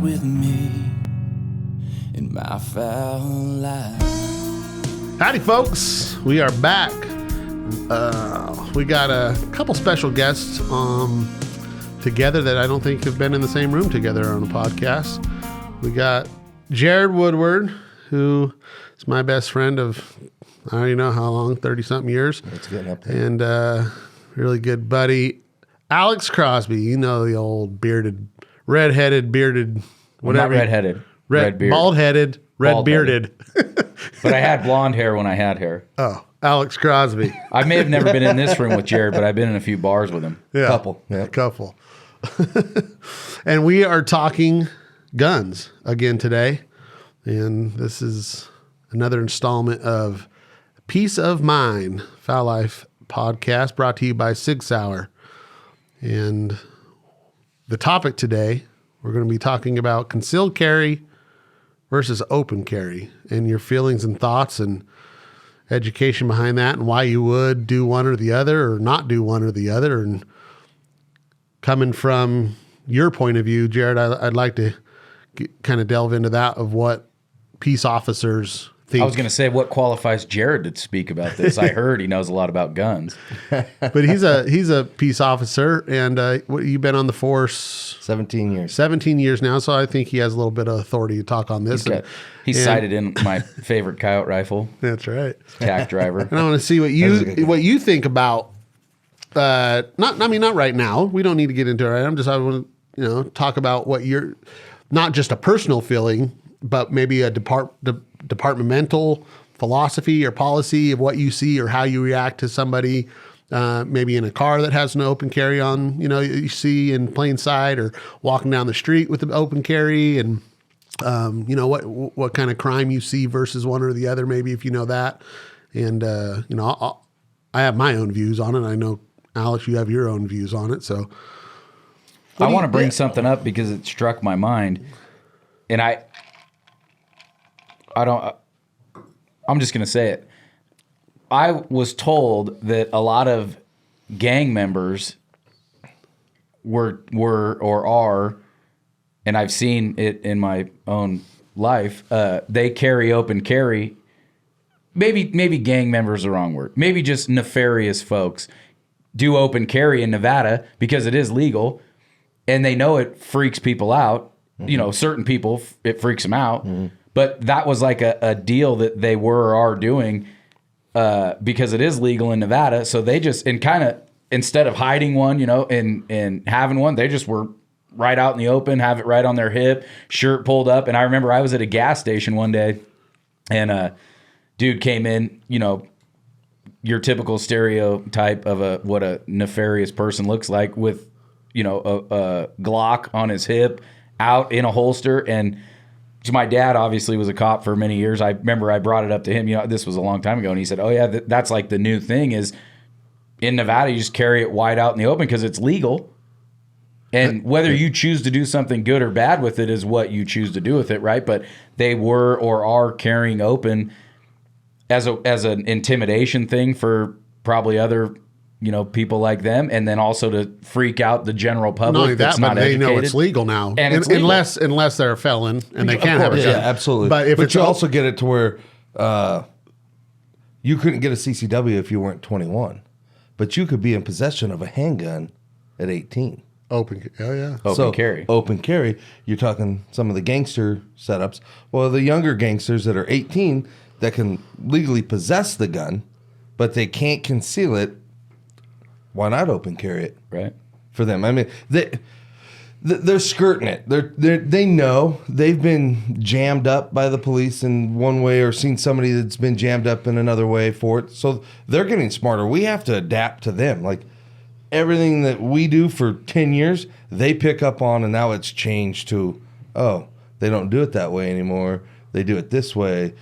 ride with me in my foul life. Howdy, folks. We are back. We got a couple special guests together that I don't think have been in the same room together on a podcast. We got Jared Woodward, who is my best friend of, I don't even know how long, 30-something years. It's getting up there. And really good buddy, Alex Crosby. You know, the old bearded, red-headed, bearded, whatever. Not red-headed. Red beard. Bald-headed, red-bearded. But I had blonde hair when I had hair. Oh, Alex Crosby. I may have never been in this room with Jared, but I've been in a few bars with him. Yeah, Couple. Yeah. a couple. And we are talking guns again today. And this is another installment of Peace of Mind, Foul Life podcast, brought to you by Sig Sauer. And the topic today, we're going to be talking about concealed carry versus open carry, and your feelings and thoughts and education behind that, and why you would do one or the other or not do one or the other. And coming from your point of view, Jared, I'd like to kind of delve into that, of what peace officers think. I was going to say, what qualifies Jared to speak about this? I heard he knows a lot about guns. But he's a peace officer, and you've been on the force 17 years. 17 years now, so I think he has a little bit of authority to talk on this. He's sighted in my favorite coyote rifle. That's right. TAC driver. And I want to see what you think about. Not right now. We don't need to get into it. I want to talk about what you're, not just a personal feeling, but maybe a departmental philosophy or policy of what you see or how you react to somebody, maybe in a car that has an open carry on, you see in plain sight, or walking down the street with an open carry, and what kind of crime you see versus one or the other, maybe, if you know that. And I have my own views on it. I know, Alex, you have your own views on it. So I want to bring something up because it struck my mind, and I'm just going to say it. I was told that a lot of gang members were or are, and I've seen it in my own life, they carry open carry. Maybe gang members are the wrong word. Maybe just nefarious folks do open carry in Nevada because it is legal, and they know it freaks people out. Mm-hmm. Certain people, it freaks them out. Mm-hmm. But that was like a deal that they were or are doing because it is legal in Nevada. So they just, and kind of, instead of hiding one, and having one, they just were right out in the open, have it right on their hip, shirt pulled up. And I remember I was at a gas station one day, and a dude came in, your typical stereotype of what a nefarious person looks like, with, a Glock on his hip, out in a holster. And my dad obviously was a cop for many years. I remember I brought it up to him, this was a long time ago, and he said, oh yeah, that's like the new thing is in Nevada, you just carry it wide out in the open because it's legal. And whether you choose to do something good or bad with it is what you choose to do with it, right? But they were or are carrying open as an intimidation thing for probably other people like them, and then also to freak out the general public. Not only that, but they know it's legal now, and it's legal. unless they're a felon and they can't have a gun. Yeah, absolutely. But you also get it to where you couldn't get a CCW if you weren't 21, but you could be in possession of a handgun at 18. Open carry. Open carry. You're talking some of the gangster setups. Well, the younger gangsters that are 18 that can legally possess the gun, but they can't conceal it. Why not open carry it? Right. For them. I mean, they're skirting it. They know they've been jammed up by the police in one way, or seen somebody that's been jammed up in another way for it. So they're getting smarter. We have to adapt to them. Like everything that we do for 10 years, they pick up on, and now it's changed to, they don't do it that way anymore. They do it this way.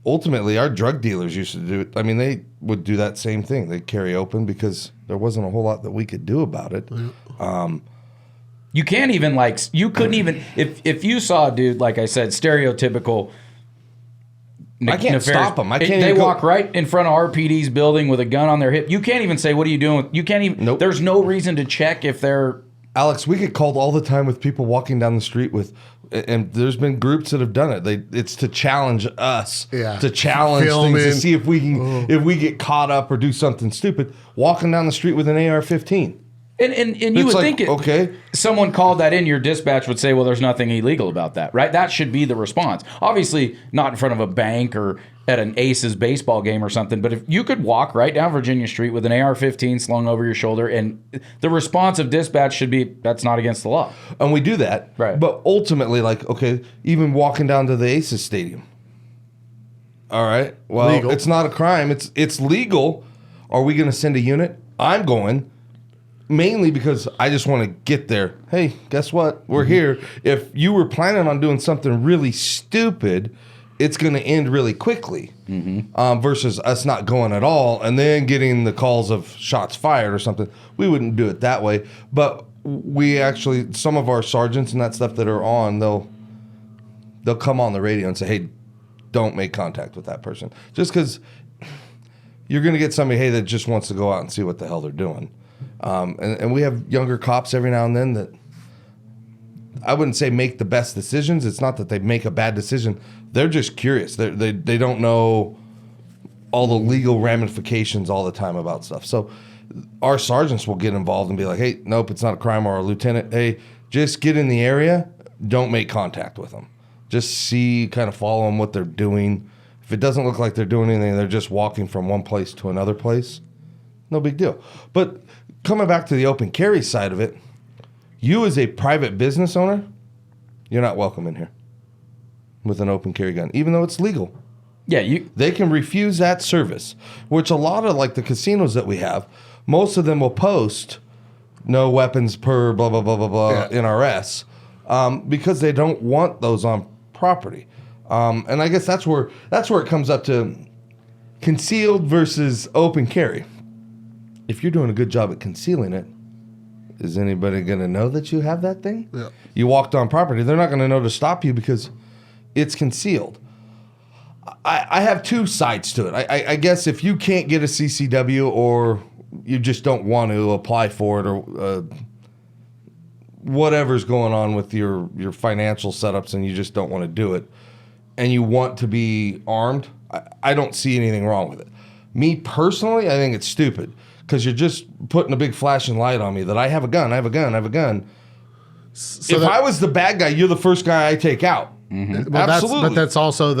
Ultimately, our drug dealers used to do it. I mean, they would do that same thing. They'd carry open because there wasn't a whole lot that we could do about it. You can't even, you couldn't even, if you saw a dude, like I said, stereotypical. I can't stop them. They walk right in front of RPD's building with a gun on their hip. You can't even say, what are you doing? You can't even, There's no reason to check if they're Alex, we get called all the time with people walking down the street with, and there's been groups that have done it. It's to challenge us, to challenge things, to see if we can, if we get caught up or do something stupid. Walking down the street with an AR-15. And you would think someone called that in, your dispatch would say, well, there's nothing illegal about that, right? That should be the response. Obviously, not in front of a bank or at an Aces baseball game or something, but if you could walk right down Virginia Street with an AR-15 slung over your shoulder, and the response of dispatch should be, that's not against the law. And we do that. Right. But ultimately, like, okay, even walking down to the Aces stadium. All right. Well, legal. It's not a crime. It's legal. Are we going to send a unit? I'm going. Mainly because I just want to get there. Hey, guess what? We're here. If you were planning on doing something really stupid, it's going to end really quickly. Versus us not going at all and then getting the calls of shots fired or something. We wouldn't do it that way. But we actually, some of our sergeants and that stuff that are on, they'll come on the radio and say, hey, don't make contact with that person. Just because you're going to get somebody, hey, that just wants to go out and see what the hell they're doing. And we have younger cops every now and then that I wouldn't say make the best decisions. It's not that they make a bad decision. They're just curious. They don't know all the legal ramifications all the time about stuff. So our sergeants will get involved and be like, hey, nope, it's not a crime. Or a lieutenant, hey, just get in the area. Don't make contact with them. Just see, kind of follow them, what they're doing. If it doesn't look like they're doing anything, they're just walking from one place to another place, no big deal. But coming back to the open carry side of it, you as a private business owner, you're not welcome in here with an open carry gun, even though it's legal. Yeah, They can refuse that service, which a lot of like the casinos that we have, most of them will post no weapons per blah, blah, blah, blah, blah, NRS, because they don't want those on property. And I guess that's where it comes up to concealed versus open carry. If you're doing a good job at concealing it, is anybody going to know that you have that thing? Yeah. You walked on property. They're not going to know to stop you because it's concealed. I have two sides to it. I guess if you can't get a CCW or you just don't want to apply for it or whatever's going on with your financial setups and you just don't want to do it and you want to be armed, I don't see anything wrong with it. Me personally, I think it's stupid. Because you're just putting a big flashing light on me that I have a gun, I have a gun, I have a gun. So if I was the bad guy, you're the first guy I take out. Well, Absolutely. but that's also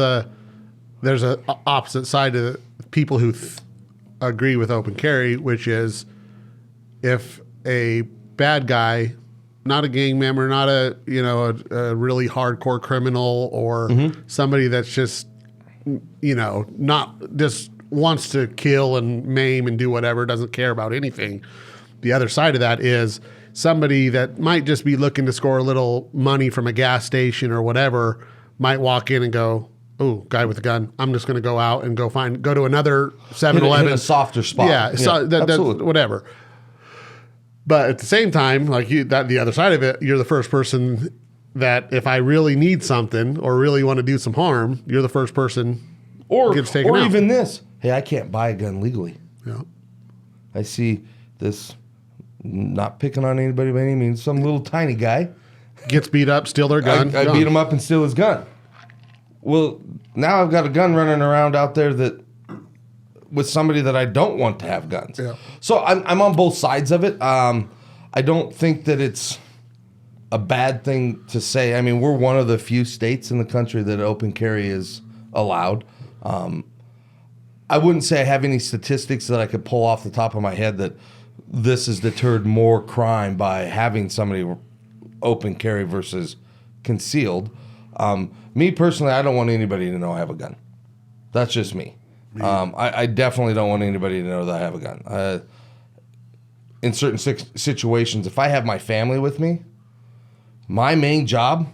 there's an opposite side to people who agree with open carry, which is if a bad guy, not a gang member, not a really hardcore criminal or somebody that's just not just wants to kill and maim and do whatever, doesn't care about anything. The other side of that is somebody that might just be looking to score a little money from a gas station or whatever might walk in and go, oh, guy with a gun. I'm just going to go out and go to another 7-Eleven. Hit a softer spot. Yeah, so absolutely. Whatever. But at the same time, like the other side of it, you're the first person that if I really need something or really want to do some harm, you're the first person gets taken out. Or even this. Hey, I can't buy a gun legally. Yeah. I see this, not picking on anybody by any means, some little tiny guy. Gets beat up, steal their gun. I beat him up and steal his gun. Well, now I've got a gun running around out there with somebody that I don't want to have guns. Yeah. So I'm on both sides of it. I don't think that it's a bad thing to say. I mean, we're one of the few states in the country that open carry is allowed. I wouldn't say I have any statistics that I could pull off the top of my head that this has deterred more crime by having somebody open carry versus concealed. Me personally, I don't want anybody to know I have a gun. That's just me. I definitely don't want anybody to know that I have a gun. In certain situations, if I have my family with me, my main job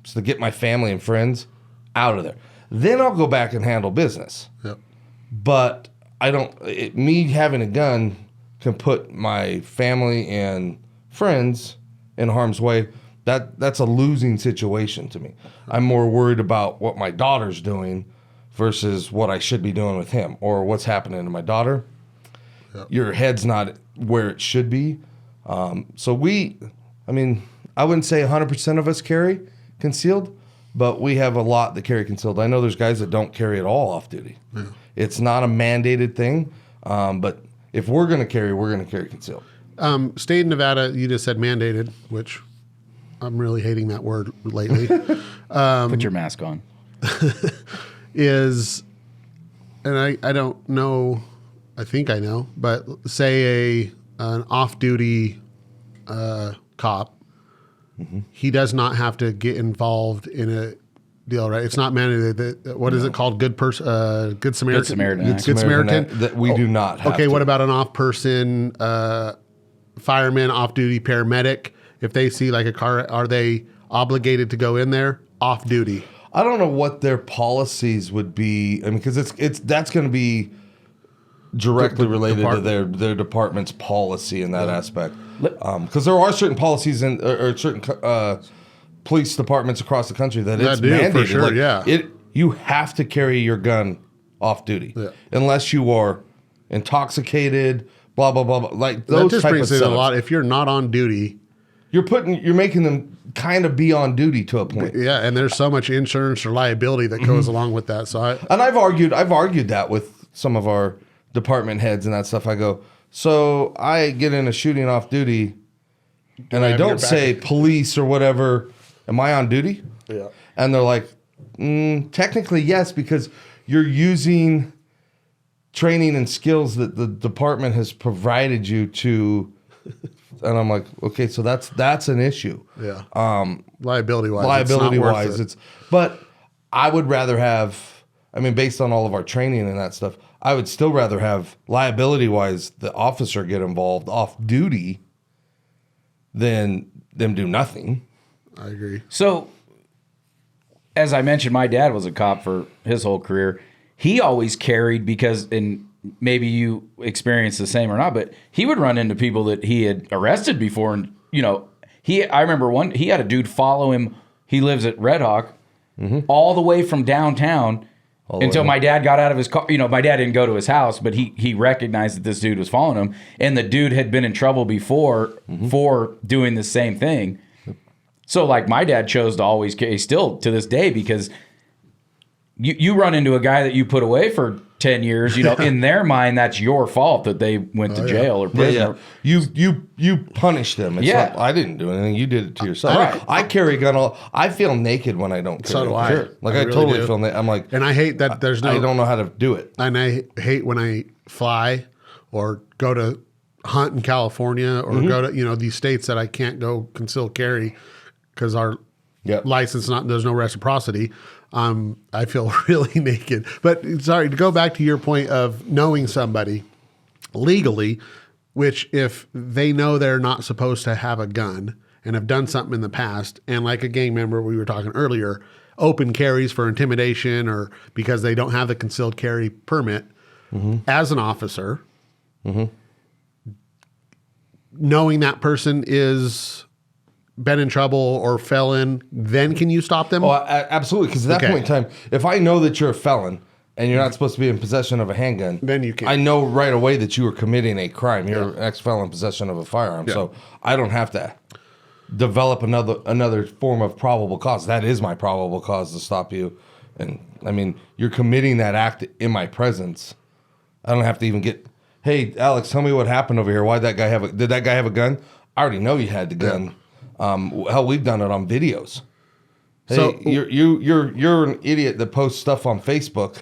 is to get my family and friends out of there. Then I'll go back and handle business. Yep. But me having a gun can put my family and friends in harm's way. That's a losing situation to me. I'm more worried about what my daughter's doing versus what I should be doing with him or what's happening to my daughter. Yep. Your head's not where it should be. So I mean, I wouldn't say 100% of us carry concealed, but we have a lot that carry concealed. I know there's guys that don't carry at all off duty. Yeah. It's not a mandated thing, but if we're going to carry concealed. State of Nevada, you just said mandated, which I'm really hating that word lately. Put your mask on. And I don't know, I think I know, but say an off-duty cop, he does not have to get involved in a deal, right? It's not mandated. What is it called? Good Samaritan. Good Samaritan. Good Samaritan. That we do not have. Okay, to. what about an off-person fireman, off-duty paramedic? If they see like a car, are they obligated to go in there off-duty? I don't know what their policies would be. I mean, because that's going to be directly related to their department's policy in that aspect. Because there are certain policies or certain police departments across the country that it's mandated. For sure, you have to carry your gun off duty unless you are intoxicated. Blah blah blah. Like those that just type brings of it a setups. lot. If you're not on duty, you're making them kind of be on duty to a point. Yeah, and there's so much insurance or liability that goes along with that. So I've argued that with some of our department heads and that stuff. I go, so I get in a shooting off duty, and I don't say police or whatever. Am I on duty? Yeah. And they're like, technically yes, because you're using training and skills that the department has provided you to. And I'm like, okay, so that's an issue. Yeah. Liability wise, but I would rather have. I mean, based on all of our training and that stuff, I would still rather have liability wise the officer get involved off duty than them do nothing. I agree. So, as I mentioned, my dad was a cop for his whole career. He always carried because, and maybe you experienced the same or not, but he would run into people that he had arrested before. And, I remember he had a dude follow him. He lives at Red Hawk all the way from downtown until my dad got out of his car. My dad didn't go to his house, but he recognized that this dude was following him. And the dude had been in trouble before for doing the same thing. So, like, my dad chose to always carry, still to this day, because you run into a guy that you put away for 10 years, in their mind, that's your fault that they went to jail or prison. Yeah. You punish them. It's not, I didn't do anything. You did it to yourself. Right. I carry a gun. I feel naked when I don't carry. So do I. Sure. Like, I really totally feel naked. I'm like, and I hate that I don't know how to do it. And I hate when I fly or go to hunt in California or go to, these states that I can't go conceal carry because our license, there's no reciprocity. I feel really naked. But sorry, to go back to your point of knowing somebody legally, which if they know they're not supposed to have a gun and have done something in the past, and like a gang member we were talking earlier, open carries for intimidation or because they don't have the concealed carry permit, as an officer, knowing that person is been in trouble or felon, then can you stop them? Oh, absolutely. Because at that point in time, if I know that you're a felon and you're not supposed to be in possession of a handgun, then you can. I know right away that you are committing a crime. You're an ex-felon in possession of a firearm. So I don't have to develop another form of probable cause. That is my probable cause to stop you. And I mean, you're committing that act in my presence. I don't have to even get, hey, Alex, tell me what happened over here. Did that guy have a gun? I already know you had the gun. Hell, we've done it on videos. Hey, so you're an idiot that posts stuff on Facebook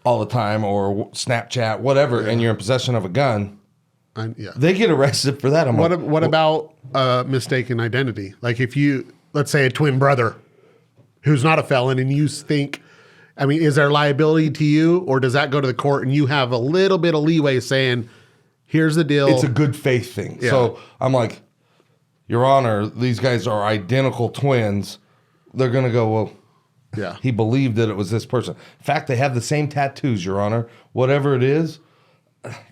all the time or Snapchat, whatever, and you're in possession of a gun. They get arrested for that. What about mistaken identity? Like if let's say a twin brother who's not a felon and you think, is there liability to you, or does that go to the court and you have a little bit of leeway saying, here's the deal? It's a good faith thing. Yeah. So I'm like, Your Honor, these guys are identical twins. They're going to go, well, he believed that it was this person. In fact, they have the same tattoos, Your Honor. Whatever it is,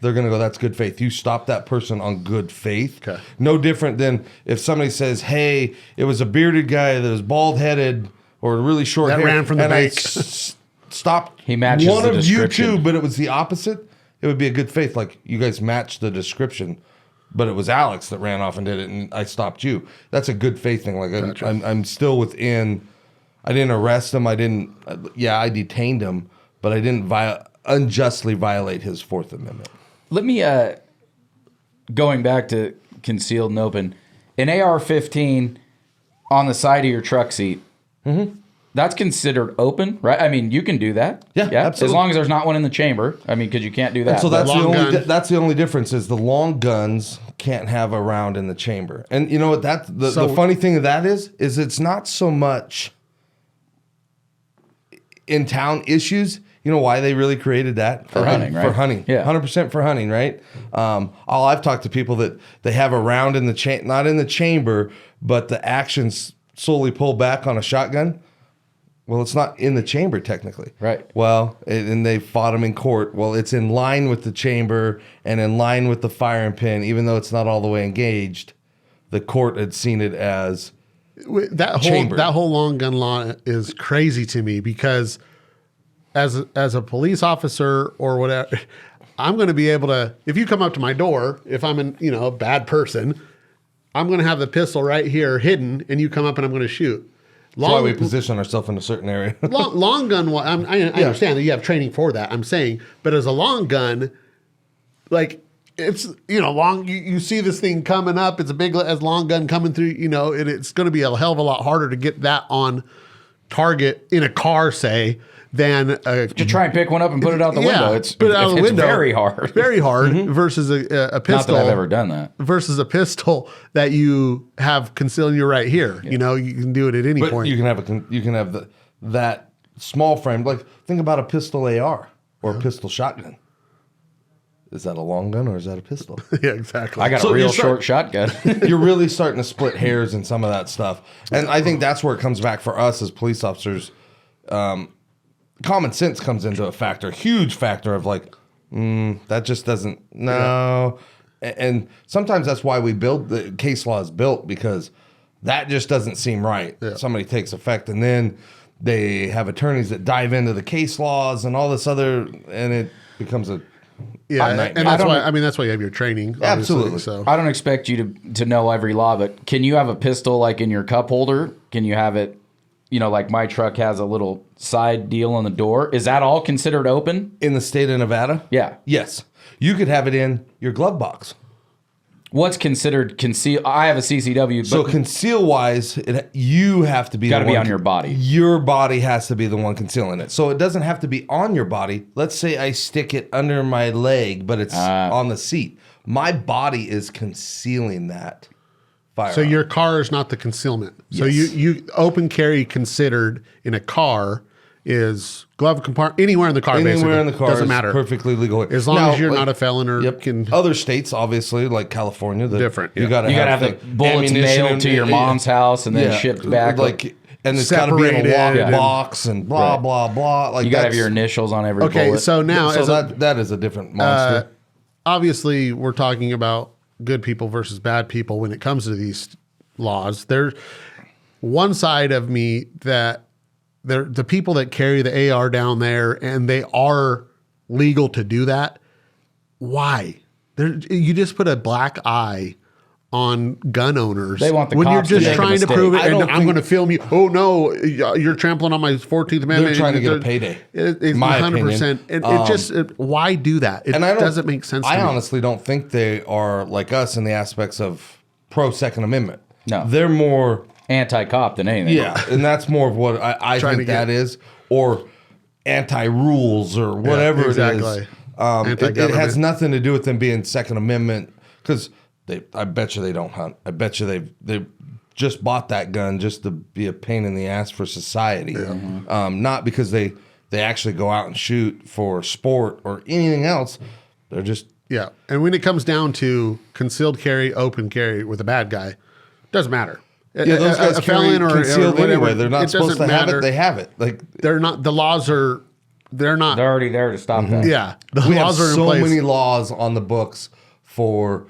they're going to go, that's good faith. You stop that person on good faith. Okay. No different than if somebody says, hey, it was a bearded guy that was bald-headed or really short hair. That ran from the bank. Stopped he matches one the of you description. two, but it was the opposite. It would be a good faith. Like, you guys match the description. but it was Alex that ran off and did it, and I stopped you. That's a good faith thing. Like I'm still within. I didn't arrest him. I detained him, but I didn't unjustly violate his Fourth Amendment. Let me going back to concealed and open, an AR-15 on the side of your truck seat. Mm-hmm. That's considered open, right? I mean, you can do that. Yeah, absolutely. As long as there's not one in the chamber. I mean, because you can't do that. And so that's the only difference is the long guns can't have a round in the chamber. And you know what? The funny thing of that is it's not so much in town issues. You know why they really created that? For hunting, right? For hunting. Yeah. 100% for hunting, right? I've talked to people that they have a round in the not in the chamber, but the action's slowly pulled back on a shotgun. Well, it's not in the chamber technically. Right. Well, and they fought him in court. Well, it's in line with the chamber and in line with the firing pin, even though it's not all the way engaged. The court had seen it as that whole long gun law is crazy to me because as a police officer or whatever, I'm going to be able to, if you come up to my door, if I'm a bad person, I'm going to have the pistol right here hidden and you come up and I'm going to shoot. That's why we position ourselves in a certain area. long gun, I understand that you have training for that, I'm saying. But as a long gun, like it's, long, you see this thing coming up. It's a big as long gun coming through, it's going to be a hell of a lot harder to get that on target in a car, say, than to try and pick one up and put it out the window. It's very hard. Very hard versus a pistol. Not that I've ever done that. Versus a pistol that you have concealed you right here. Yeah. You can do it at any point. You can have that small frame. Like think about a pistol AR or a pistol shotgun. Is that a long gun or is that a pistol? Yeah, exactly. I got a real short shotgun. You're really starting to split hairs in some of that stuff. And I think that's where it comes back for us as police officers. Common sense comes into a factor, a huge factor of like, that just doesn't, no. Yeah. And sometimes that's why we build the case law is built because that just doesn't seem right. Yeah. Somebody takes effect and then they have attorneys that dive into the case laws and all this other, and it becomes a nightmare. And that's why, that's why you have your training. Absolutely. So I don't expect you to know every law, but can you have a pistol like in your cup holder? Can you have it, like my truck has a little side deal on the door. Is that all considered open? In the state of Nevada? Yeah. Yes. You could have it in your glove box. What's considered conceal? I have a CCW. So conceal wise, you have to be got to be on your body. Your body has to be the one concealing it. So it doesn't have to be on your body. Let's say I stick it under my leg, but it's on the seat. My body is concealing that firearm. So your car is not the concealment. Yes. So you open carry considered in a car is glove compartment anywhere in the car. Anywhere in the car doesn't matter. Perfectly legal. As long as you're not a felon or can. Other states, obviously, like California, different. You got to have the bullets mailed to your mom's house and then shipped back. And it's got to be in a locked box and blah blah blah. Like you got to have your initials on every bullet. So now that is a different monster. Obviously, we're talking about good people versus bad people when it comes to these laws. There's one side of me that they're the people that carry the AR down there and they are legal to do that. Why? You just put a black eye on gun owners. They want the when cops you're just to trying to prove it, and I'm going to film you. Oh no, you're trampling on my 14th Amendment. They're trying to get a payday. It's my 100%. It just why do that? It doesn't make sense. I honestly don't think they are like us in the aspects of pro Second Amendment. No, they're more anti-cop than anything. Yeah, and that's more of what I think that is, or anti-rules or whatever it is. It has nothing to do with them being Second Amendment because I bet you they don't hunt. I bet you they just bought that gun just to be a pain in the ass for society, not because they actually go out and shoot for sport or anything else. They're just And when it comes down to concealed carry, open carry with a bad guy, doesn't matter. Yeah, those guys a felon or concealed whatever, anyway. They're not supposed to have it. They have it. Like they're not. The laws are. They're not. They're already there to stop that. Yeah, the we laws have are in so place. many laws on the books for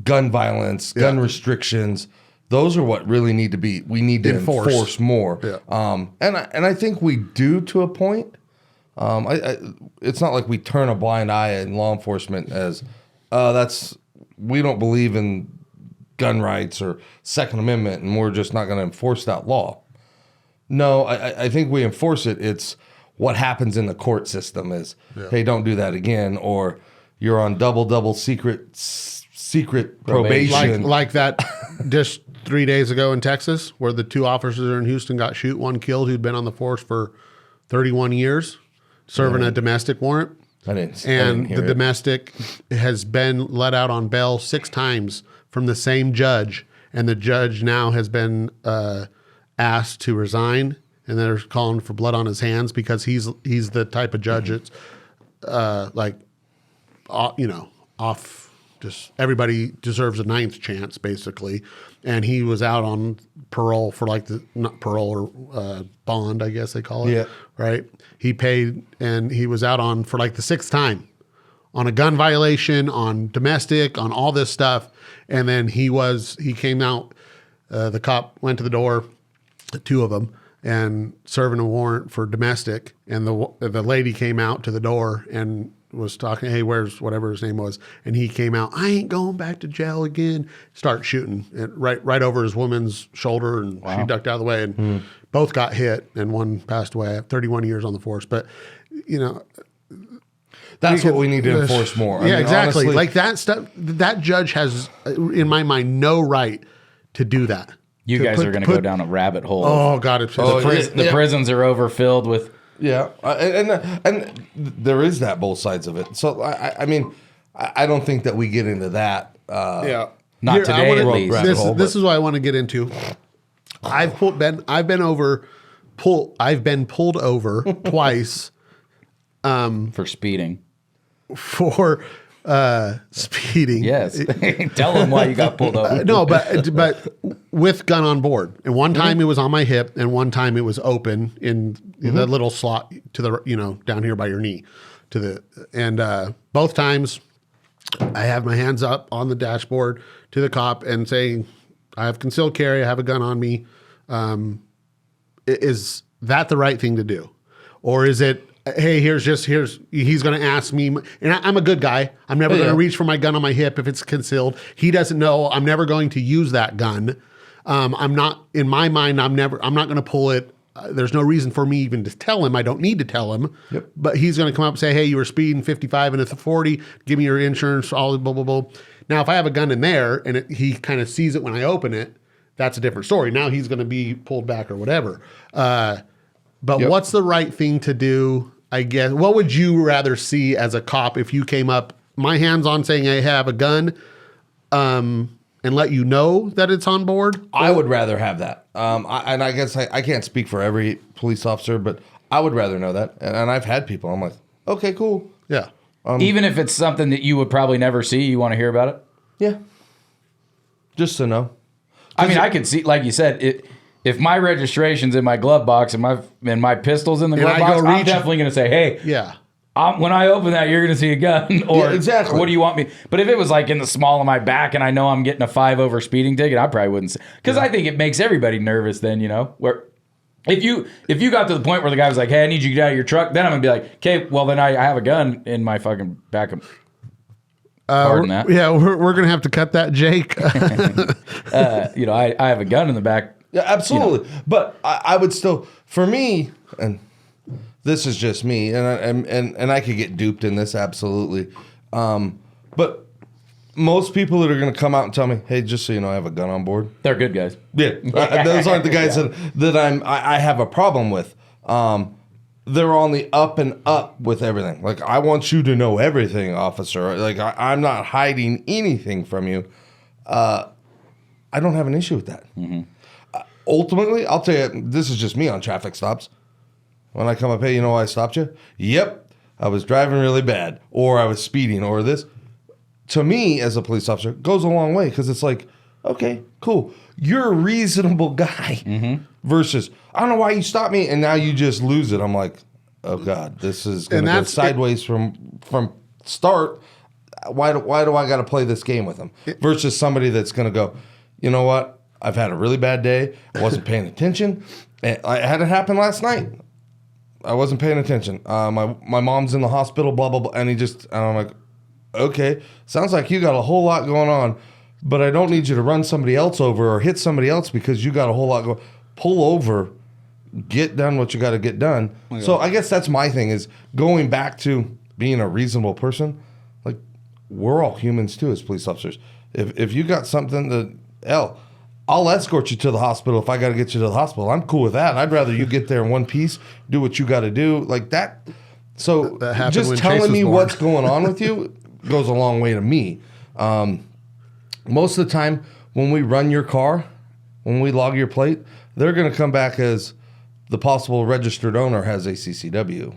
gun violence, gun restrictions. Those are what really need to be. We need to enforce more. Yeah. And I think we do to a point. It's not like we turn a blind eye in law enforcement as that's we don't believe in gun rights or Second Amendment, and we're just not going to enforce that law. No, I think we enforce it. It's what happens in the court system is, hey, don't do that again, or you're on double secret probation. Like that just 3 days ago in Texas, where the 2 officers in Houston got shoot, 1 killed, who'd been on the force for 31 years, serving a domestic warrant. I didn't the hear it. domestic has been let out on bail 6 times from the same judge, and the judge now has been asked to resign, and they're calling for blood on his hands because he's the type of judge that's off. Just everybody deserves a 9th chance, basically, and he was out on parole for not parole or bond, I guess they call it. Yeah. Right. He paid, and he was out on for like the 6th time on a gun violation, on domestic, on all this stuff, and then he came out. The cop went to the door, the 2 of them, and serving a warrant for domestic, and the lady came out to the door and was talking, hey, where's whatever his name was, and he came out, I ain't going back to jail again. Start shooting right over his woman's shoulder, and she ducked out of the way, and both got hit, and one passed away. 31 years on the force, but that's what we need to enforce more. Yeah, exactly. Honestly, like that stuff. That judge has, in my mind, no right to do that. You guys are going to go down a rabbit hole. Oh God, The prisons are overfilled with. Yeah, and there is that both sides of it. So I mean, I don't think that we get into that. Not today, at least. This is what I want to get into. I've been pulled over twice For speeding. for speeding. Yes. Tell them why you got pulled over. No, but with gun on board. And one time it was on my hip, and one time it was open in the little slot to the down here by your knee, and both times I have my hands up on the dashboard to the cop and saying, I have concealed carry, I have a gun on me. Is that the right thing to do? Or is it, hey, he's going to ask me, and I'm a good guy. I'm never going to reach for my gun on my hip if it's concealed. He doesn't know I'm never going to use that gun. I'm not, in my mind, I'm not going to pull it. There's no reason for me even to tell him. I don't need to tell him. Yep. But he's going to come up and say, hey, you were speeding 55 and it's a 40. Give me your insurance, all blah, blah, blah. Now, if I have a gun in there and he kind of sees it when I open it, that's a different story. Now he's going to be pulled back or whatever. But what's the right thing to do, I guess? What would you rather see as a cop if you came up, my hands on saying I have a gun, and let you know that it's on board? I would rather have that. I guess I can't speak for every police officer, but I would rather know that. And I've had people, I'm like, okay, cool. Yeah. Even if it's something that you would probably never see, you want to hear about it? Yeah. Just to know. I mean, I could see, like you said, if my registration's in my glove box and my pistol's in the glove box, I'm definitely going to say, hey, yeah. When I open that, you're going to see a gun. Or, exactly. Or what do you want me? But if it was like in the small of my back and I know I'm getting a 5 over speeding ticket, I probably wouldn't say. Because I think it makes everybody nervous then, where if you got to the point where the guy was like, hey, I need you to get out of your truck, then I'm going to be like, okay, well, then I have a gun in my fucking back of. Pardon that. Yeah, we're going to have to cut that, Jake. I have a gun in the back. Yeah, absolutely. But I would still, for me, and this is just me, and I could get duped in this, absolutely. But most people that are going to come out and tell me, hey, just so you know, I have a gun on board. They're good guys. Yeah, those aren't the guys that I have a problem with. They're on the up and up with everything. Like, I want you to know everything, officer. Like, I'm not hiding anything from you. I don't have an issue with that. Mm-hmm. Ultimately, I'll tell you, this is just me on traffic stops. When I come up, hey, you know why I stopped you? Yep, I was driving really bad, or I was speeding, or this. To me, as a police officer, goes a long way, because it's like, okay, cool. You're a reasonable guy. Mm-hmm. Versus, I don't know why you stopped me, and now you just lose it. I'm like, oh God, this is going to go sideways from start. Why do I got to play this game with them? Versus somebody that's going to go, you know what? I've had a really bad day. I wasn't paying attention. And I had it happen last night. I wasn't paying attention. My mom's in the hospital, blah, blah, blah. And I'm like, okay, sounds like you got a whole lot going on, but I don't need you to run somebody else over or hit somebody else because you got a whole lot going. Pull over, get done what you got to get done. So I guess that's my thing is going back to being a reasonable person. Like, we're all humans too as police officers. If you got something that, I'll escort you to the hospital if I got to get you to the hospital. I'm cool with that. I'd rather you get there in one piece, do what you got to do like that. So that just telling me what's going on with you goes a long way to me. Most of the time when we run your car, when we log your plate, they're going to come back as the possible registered owner has a CCW.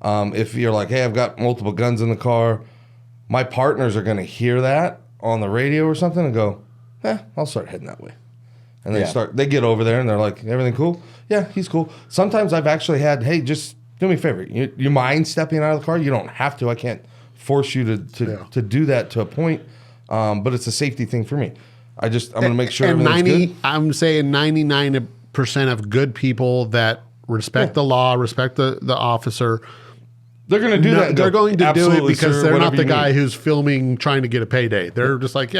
If you're like, hey, I've got multiple guns in the car, my partners are going to hear that on the radio or something and go, I'll start heading that way. And they get over there and they're like, everything cool? Yeah, he's cool. Sometimes I've actually had, hey, just do me a favor. You mind stepping out of the car? You don't have to. I can't force you to do that to a point. But it's a safety thing for me. I'm going to make sure everything's good. I'm saying 99% of good people that respect the law, respect the officer, they're going to do that. They're going to do it because sir, they're not the guy need. Who's filming trying to get a payday. They're just like,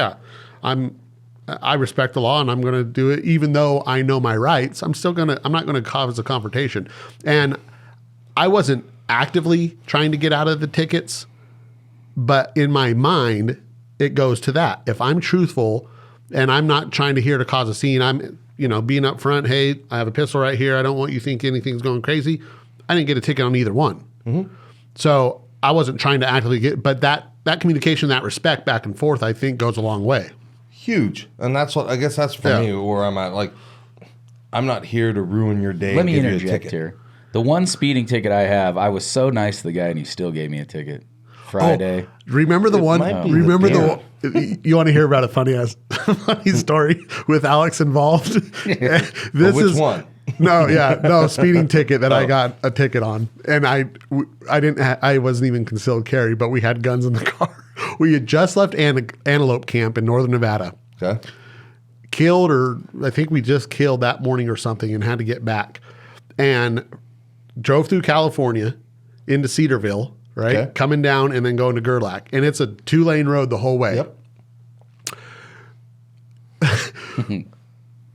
I respect the law and I'm going to do it. Even though I know my rights, I'm not going to cause a confrontation. And I wasn't actively trying to get out of the tickets, but in my mind, it goes to that. If I'm truthful and I'm not trying to cause a scene, I'm, being up front, hey, I have a pistol right here. I don't want you to think anything's going crazy. I didn't get a ticket on either one. Mm-hmm. So I wasn't trying to actively but that communication, that respect back and forth, I think goes a long way. Huge. And that's what, I guess that's for me where I'm at. Like, I'm not here to ruin your day. Let me interject here. The one speeding ticket I have, I was so nice to the guy and he still gave me a ticket. Friday. Oh, remember the one? Remember the one? You want to hear about a funny story with Alex involved? Which one? No, speeding ticket that I got a ticket on, and I wasn't even concealed carry, but we had guns in the car. We had just left Antelope Camp in northern Nevada. Okay. I think we just killed that morning or something, and had to get back, and drove through California into Cedarville. Right, okay. Coming down and then going to Gerlach, and it's a 2-lane road the whole way. Yep.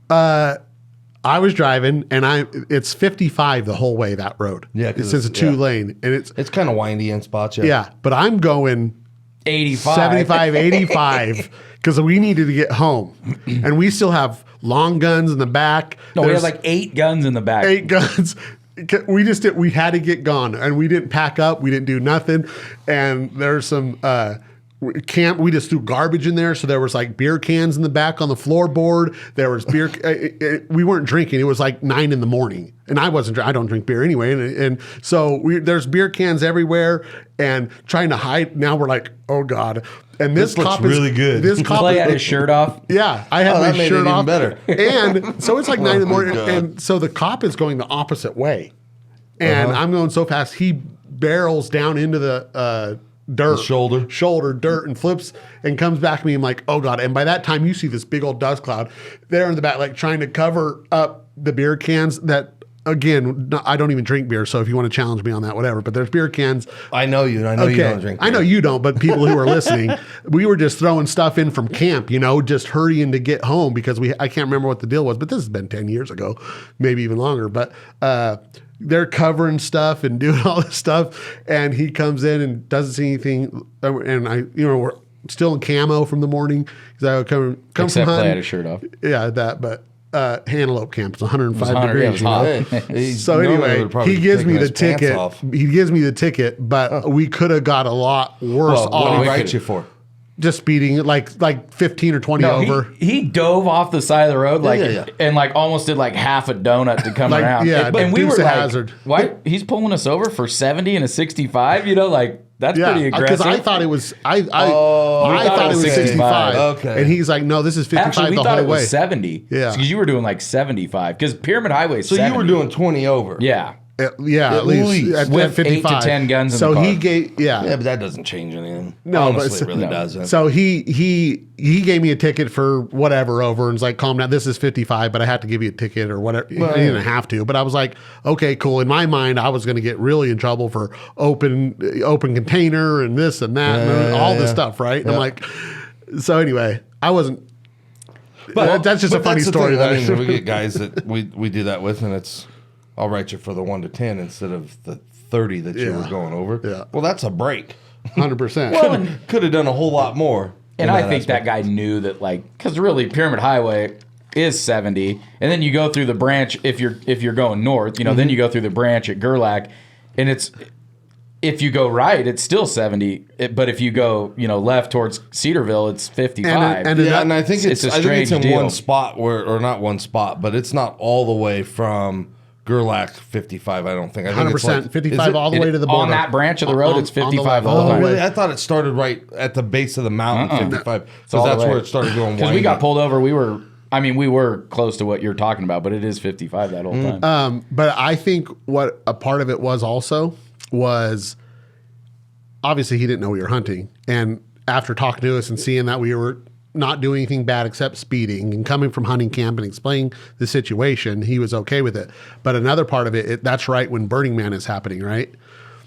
I was driving, and it's 55 the whole way that road. Yeah, it's a 2-lane, and it's kind of windy in spots. Yeah, but I'm going 85, 75, 85 because we needed to get home, and we still have long guns in the back. No, we had like 8 guns in the back. 8 guns. We had to get gone, and we didn't pack up. We didn't do nothing. And there's some we just threw garbage in there. So there was like beer cans in the back on the floorboard. There was beer. We weren't drinking. It was like 9 a.m. And I don't drink beer anyway. And so there's beer cans everywhere and trying to hide. Now we're like, oh God. And this cop looks really good. This cop Clay had his shirt off. Yeah, I had my shirt off. Better. And so it's like 9 in the morning, and so the cop is going the opposite way, and I'm going so fast. He barrels down into the dirt, shoulder dirt, and flips and comes back to me. I'm like, oh God! And by that time, you see this big old dust cloud there in the back, like trying to cover up the beer cans that. Again, I don't even drink beer, so if you want to challenge me on that, whatever. But there's beer cans. I know you. I know you don't drink beer. I know you don't, but people who are listening, we were just throwing stuff in from camp, just hurrying to get home because I can't remember what the deal was, but this has been 10 years ago, maybe even longer. But they're covering stuff and doing all this stuff, and he comes in and doesn't see anything, and we're still in camo from the morning. He's like, come Except from Clay had his shirt off. Yeah, that, but. Antelope Camp. It's 105 degrees. Hot. So anyway, he gives me the ticket. He gives me the ticket, but we could have got a lot worse off. What did he write you for? Just speeding, like 15 or 20 over. He dove off the side of the road and almost did like half a donut to come around. Yeah, and we were like, hazard. Why? He's pulling us over for 70 and a 65. That's pretty aggressive. Because I thought it was, I thought it was 65. Okay. And he's like, no, this is 55 Actually, we the thought whole way. It was 70. Yeah. Because you were doing like 75. Because Pyramid Highway is So 70. you were doing 20 over. Yeah. At least at With 55. 8 to 10 guns in so the car. he gave Yeah, but that doesn't change anything. No, but Honestly, it really doesn't. So he gave me a ticket for whatever over and was like, calm down, this is 55, but I have to give you a ticket or whatever. I didn't have to, but I was like, okay, cool. In my mind, I was going to get really in trouble for open container and this and that and all this stuff, right? And I'm like, so anyway, I wasn't. But that's just a funny story. I mean, we get guys that we do that with, and it's, I'll write you for the 1 to 10 instead of the 30 that you were going over. Yeah. Well, that's a break. 100%. Could have done a whole lot more. And I think that guy knew that, like, because really Pyramid Highway is 70, and then you go through the branch if you're going north, then you go through the branch at Gerlach, and it's, if you go right, it's still 70, but if you go left towards Cedarville, it's 55. And I think it's a strange in deal. one spot or not one spot, but it's not all the way from Gerlach 55. I don't think. I think 100%. it's like, 55 all the way to the border. On that branch of the road, it's 55 the whole the time. way. Really? I thought it started right at the base of the mountain, 55. all So the that's way. where it started going. Because we got pulled over, we were close to what you're talking about, but it is 55 that whole time. But I think what a part of it was also was obviously he didn't know we were hunting. And after talking to us and seeing that we were not doing anything bad except speeding and coming from hunting camp and explaining the situation, he was okay with it. But another part of it, that's right when Burning Man is happening, right?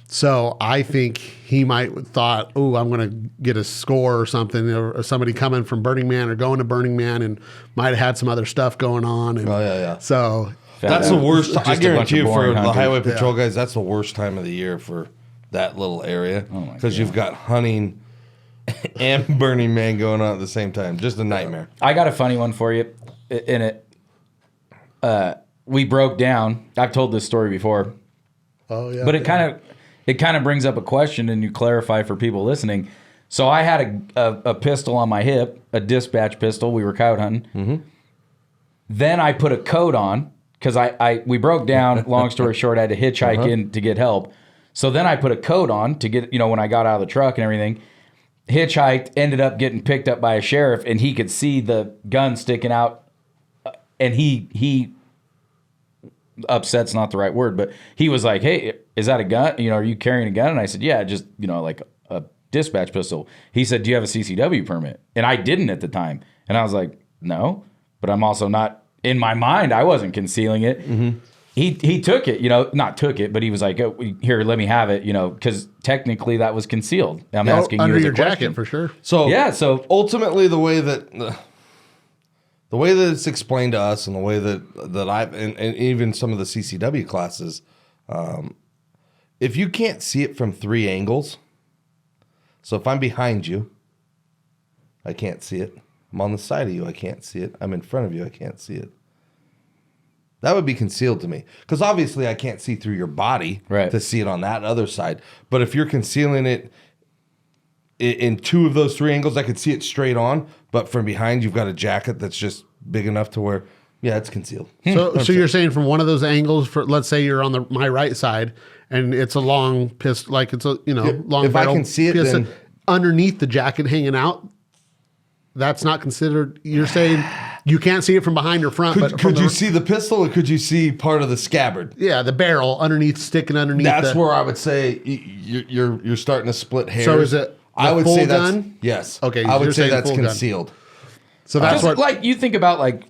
So I think he might thought, oh, I'm going to get a score or something, or somebody coming from Burning Man or going to Burning Man and might have had some other stuff going on. And yeah. So That's the worst. Just I a bunch guarantee of you, for boring the hunters. highway patrol guys, that's the worst time of the year for that little area because you've got hunting and Burning Man going on at the same time. Just a nightmare. I got a funny one for you. In it, we broke down. I've told this story before. Oh yeah. But it kind of brings up a question, and you clarify for people listening. So I had a pistol on my hip, a dispatch pistol. We were coyote hunting. Mm-hmm. Then I put a coat on because we broke down. Long story short, I had to hitchhike in to get help. So then I put a coat on to get, when I got out of the truck and everything. Hitchhiked, ended up getting picked up by a sheriff, and he could see the gun sticking out, and he upset's not the right word, but he was like, "Hey, is that a gun? Are you carrying a gun?" And I said, "Yeah, just like a dispatch pistol." He said, "Do you have a CCW permit?" And I didn't at the time, and I was like, "No," but I'm also not, in my mind, I wasn't concealing it. Mm-hmm. He took it, not took it, but he was like, oh, "Here, let me have it," because technically that was concealed. I'm asking you under as your a question. jacket for sure. So Yeah, so ultimately, the way that it's explained to us, and the way that I've and even some of the CCW classes, if you can't see it from 3 angles, so if I'm behind you, I can't see it. I'm on the side of you, I can't see it. I'm in front of you, I can't see it. That would be concealed to me. Because obviously I can't see through your body to see it on that other side. But if you're concealing it in 2 of those 3 angles, I could see it straight on. But from behind, you've got a jacket that's just big enough to where, it's concealed. So you're saying from one of those angles, for let's say you're on my right side, and it's a long pistol, like it's a long. If I can see it, pistol, then underneath the jacket hanging out, that's not considered. You're saying you can't see it from behind or front, but could you see the pistol, or could you see part of the scabbard? Yeah, the barrel sticking underneath. That's where I would say you're starting to split hairs. So is it? I would full say gun? that's yes. Okay, I would you're say saying that's full gun. concealed. So that's what. like you think about, like,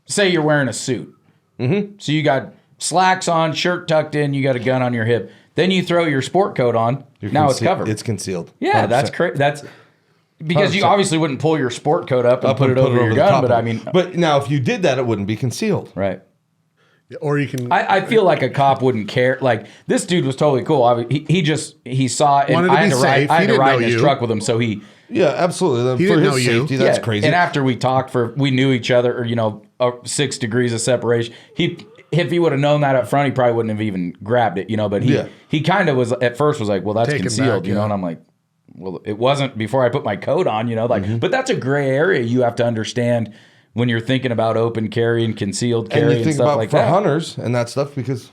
say you're wearing a suit. Mm-hmm. So you got slacks on, shirt tucked in, you got a gun on your hip. Then you throw your sport coat on. Now it's covered. It's concealed. Yeah, 100%. that's crazy. That's because 100%. you obviously wouldn't pull your sport coat up and put it over your the gun. top But of I it. mean, but now if you did that, it wouldn't be concealed. right. Or you can. I feel like a cop wouldn't care. Like, this dude was totally cool. He saw it, and Wanted to I had be to safe. ride. I He had to didn't ride know in his you. truck with him, so he. Yeah, absolutely. He For didn't his know you. safety, that's Yeah. crazy. And after we talked we knew each other, or 6 degrees of separation. If he would have known that up front, he probably wouldn't have even grabbed it, But he kind of was at first was like, well, that's Taken concealed, back, yeah. And I'm like, well, it wasn't before I put my coat on, But that's a gray area you have to understand when you're thinking about open carry and concealed carry and you and think stuff about like for that. hunters and that stuff, because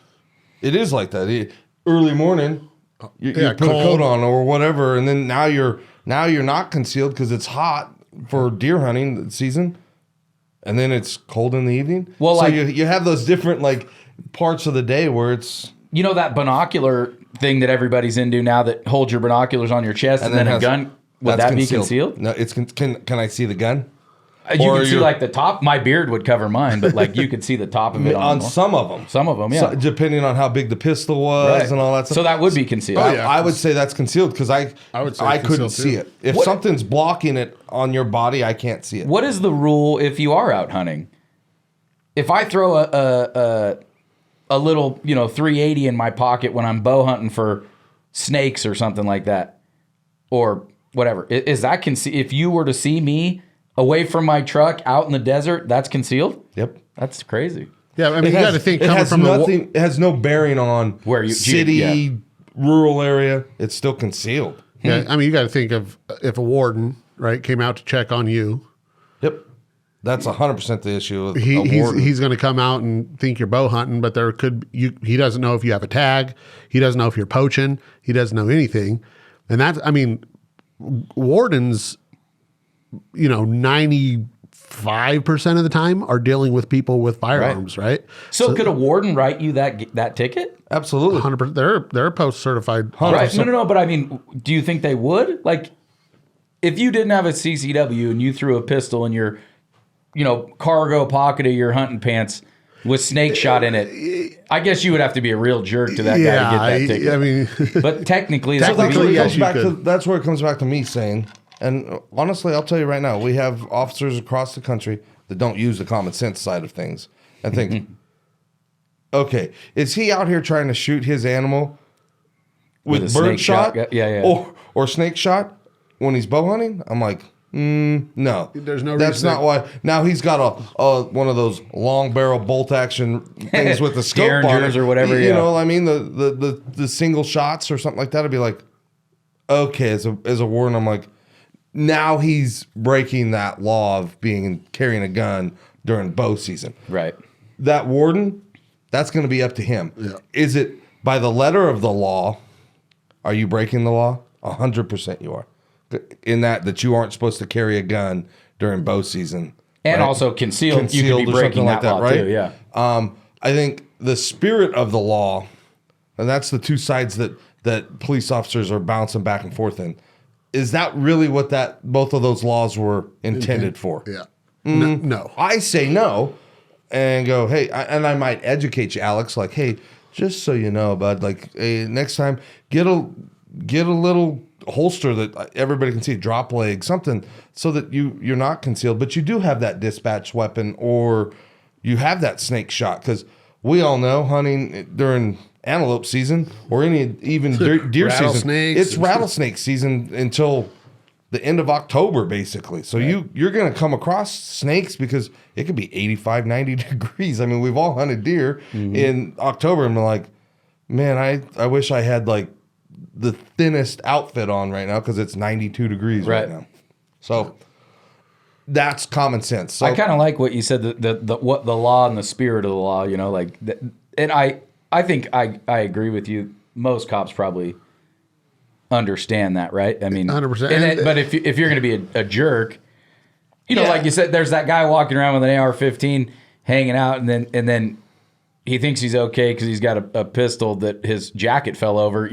it is like that. Early morning, you put cold. a coat on or whatever, and then now you're not concealed because it's hot for deer hunting season. and then it's cold in the evening. Well, so like- you have those different like parts of the day where it's You know that binocular thing that everybody's into now that holds your binoculars on your chest and then a has- gun? Would that's that be concealed? No, it's can I see the gun? You Or can see you're- like the top. My beard would cover mine, but like you could see the top of it On some of them. Some of them, yeah. So, depending on how big the pistol was Right. and all that stuff. So that would be concealed. Oh, yeah. I would say that's concealed because I would say couldn't concealed, see too. it. If What- something's blocking it on your body, I can't see it. What is the rule if you are out hunting? If I throw a little 380 in my pocket when I'm bow hunting for snakes or something like that, or whatever, is that if you were to see me away from my truck out in the desert, that's concealed? Yep. That's crazy. Yeah, I mean, you got to think it coming has from nothing. It has no bearing on Where you- city, yeah. rural area. It's still concealed. yeah, I mean, you got to think of if a warden, right, came out to check on you, Yep. That's 100% the issue. With a he's warden. going to come out and think you're bow hunting, but he doesn't know if you have a tag, he doesn't know if you're poaching, he doesn't know anything, and that's, I mean, wardens, 95% of the time are dealing with people with firearms, right? So could a warden write you that ticket? Absolutely. 100%. They're post certified. Right. No. But I mean, do you think they would? Like, if you didn't have a CCW and you threw a pistol in your, cargo pocket of your hunting pants with snake shot in it, I guess you would have to be a real jerk to that guy to get that ticket. I mean, But technically, So that's where, Technically, it yes, comes you back to, could. that's where it comes back to me saying, and honestly, I'll tell you right now, we have officers across the country that don't use the common sense side of things and think, okay, is he out here trying to shoot his animal With a with snake bird shot? shot? Yeah. Or snake shot when he's bow hunting? I'm like, no. There's no That's reason not why. Now he's got a one of those long barrel bolt action things with the scope on Derringers it. or whatever, You yeah. know, I mean, the single shots or something like that. I'd be like, okay, as a warden, I'm like, now he's breaking that law of carrying a gun during bow season. right. That warden, that's going to be up to him. Yeah. Is it by the letter of the law? Are you breaking the law? 100% you are. In that you aren't supposed to carry a gun during bow season. And right? also concealed, you Concealed could be or breaking something that law too. Yeah. I think the spirit of the law, and that's the two sides that police officers are bouncing back and forth in. Is that really what both of those laws were intended for? yeah. Mm-hmm. No. I say no, and go, hey, and I might educate you, Alex. Like, hey, just so you know, bud. Like, hey, next time, get a little holster that everybody can see, drop leg, something, so that you're not concealed, but you do have that dispatch weapon, or you have that snake shot, because we all know hunting during antelope season or even deer season, Rattlesnakes. it's rattlesnake season until the end of October, basically. So you're going to come across snakes because it could be 85, 90 degrees. I mean, we've all hunted deer in October and we're like, man, I wish I had like the thinnest outfit on right now because it's 92 degrees right now. So that's common sense. So I kind of like what you said, the what the law and the spirit of the law, and I think I agree with you. Most cops probably understand that, right? I mean, 100%. But if you're going to be a jerk, Yeah. like you said, there's that guy walking around with an AR-15 hanging out, and then he thinks he's okay because he's got a pistol that his jacket fell over,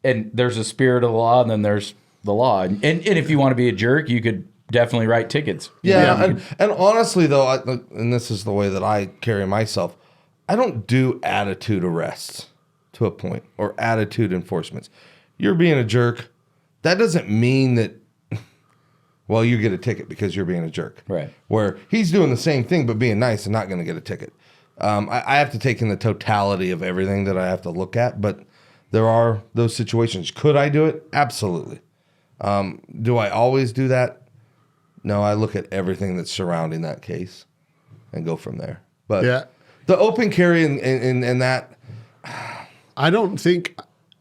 And there's a spirit of the law, and then there's the law. And if you want to be a jerk, you could definitely write tickets. Yeah, and honestly, though, and this is the way that I carry myself, I don't do attitude arrests to a point or attitude enforcements. You're being a jerk. That doesn't mean that, well, you get a ticket because you're being a jerk. Right. Where he's doing the same thing but being nice and not going to get a ticket. I have to take in the totality of everything that I have to look at, but there are those situations. Could I do it? Absolutely. Do I always do that? No, I look at everything that's surrounding that case and go from there. But Yeah. the open carry and that, I don't think.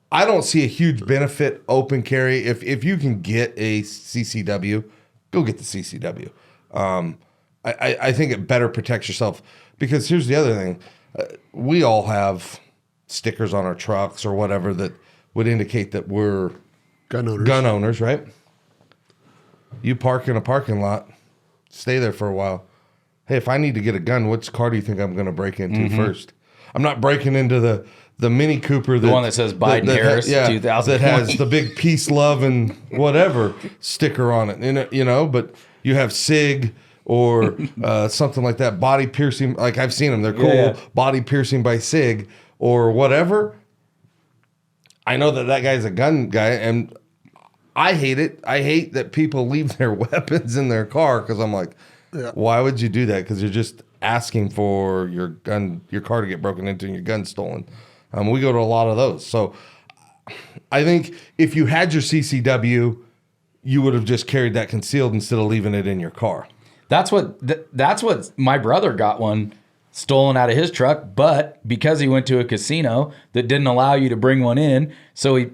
I don't see a huge benefit open carry. If you can get a CCW, go get the CCW. I think it better protects yourself because here's the other thing. We all have stickers on our trucks or whatever that would indicate that we're Gun owners. right? You park in a parking lot, stay there for a while. hey, if I need to get a gun, which car do you think I'm going to break into first? I'm not breaking into the Mini Cooper, The one that says Biden Harris 2000. that has the big peace, love, and whatever sticker on it. You know, but you have Sig or something like that, body piercing. Like I've seen them, they're cool. Yeah. Body piercing by Sig or whatever. I know that guy's a gun guy, and I hate it. I hate that people leave their weapons in their car because I'm like, why would you do that? Because you're just asking for your car to get broken into and your gun stolen. We go to a lot of those. So I think if you had your CCW, you would have just carried that concealed instead of leaving it in your car. That's what my brother got one stolen out of his truck, but because he went to a casino that didn't allow you to bring one in, so he,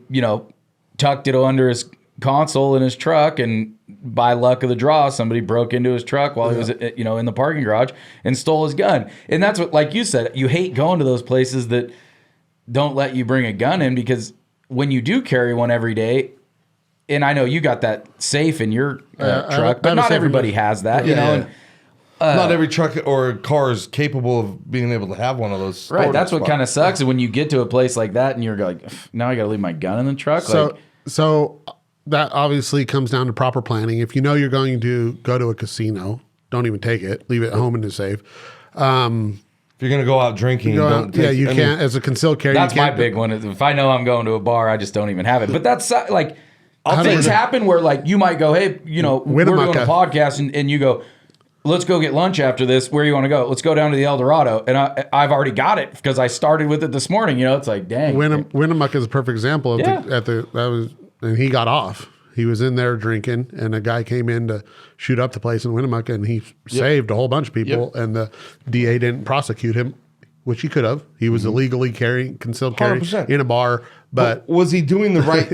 tucked it under his console in his truck, and by luck of the draw, somebody broke into his truck while he was, in the parking garage and stole his gun. And that's what, like you said, you hate going to those places that don't let you bring a gun in, because when you do carry one every day, and I know you got that safe in your truck, but not everybody has that, you know. And, not every truck or car is capable of being able to have one of those. Right. That's what kind of sucks. And when you get to a place like that and you're like, now I got to leave my gun in the truck. So that obviously comes down to proper planning. If you know you're going to go to a casino, don't even take it. Leave it at home in the safe. If you're going to go out drinking, you can't, as a concealed carry. That's my big one. If I know I'm going to a bar, I just don't even have it. But that's like, things happen where like you might go, hey, we're doing a podcast and you go, let's go get lunch after this. Where you want to go? Let's go down to the El Dorado. And I've already got it because I started with it this morning. It's like, dang. Winnemucca is a perfect example. And he got off. He was in there drinking, and a guy came in to shoot up the place in Winnemucca, and he saved a whole bunch of people. And the DA didn't prosecute him, which he could have. He was illegally concealed carry 100%. in a bar. But was he doing the right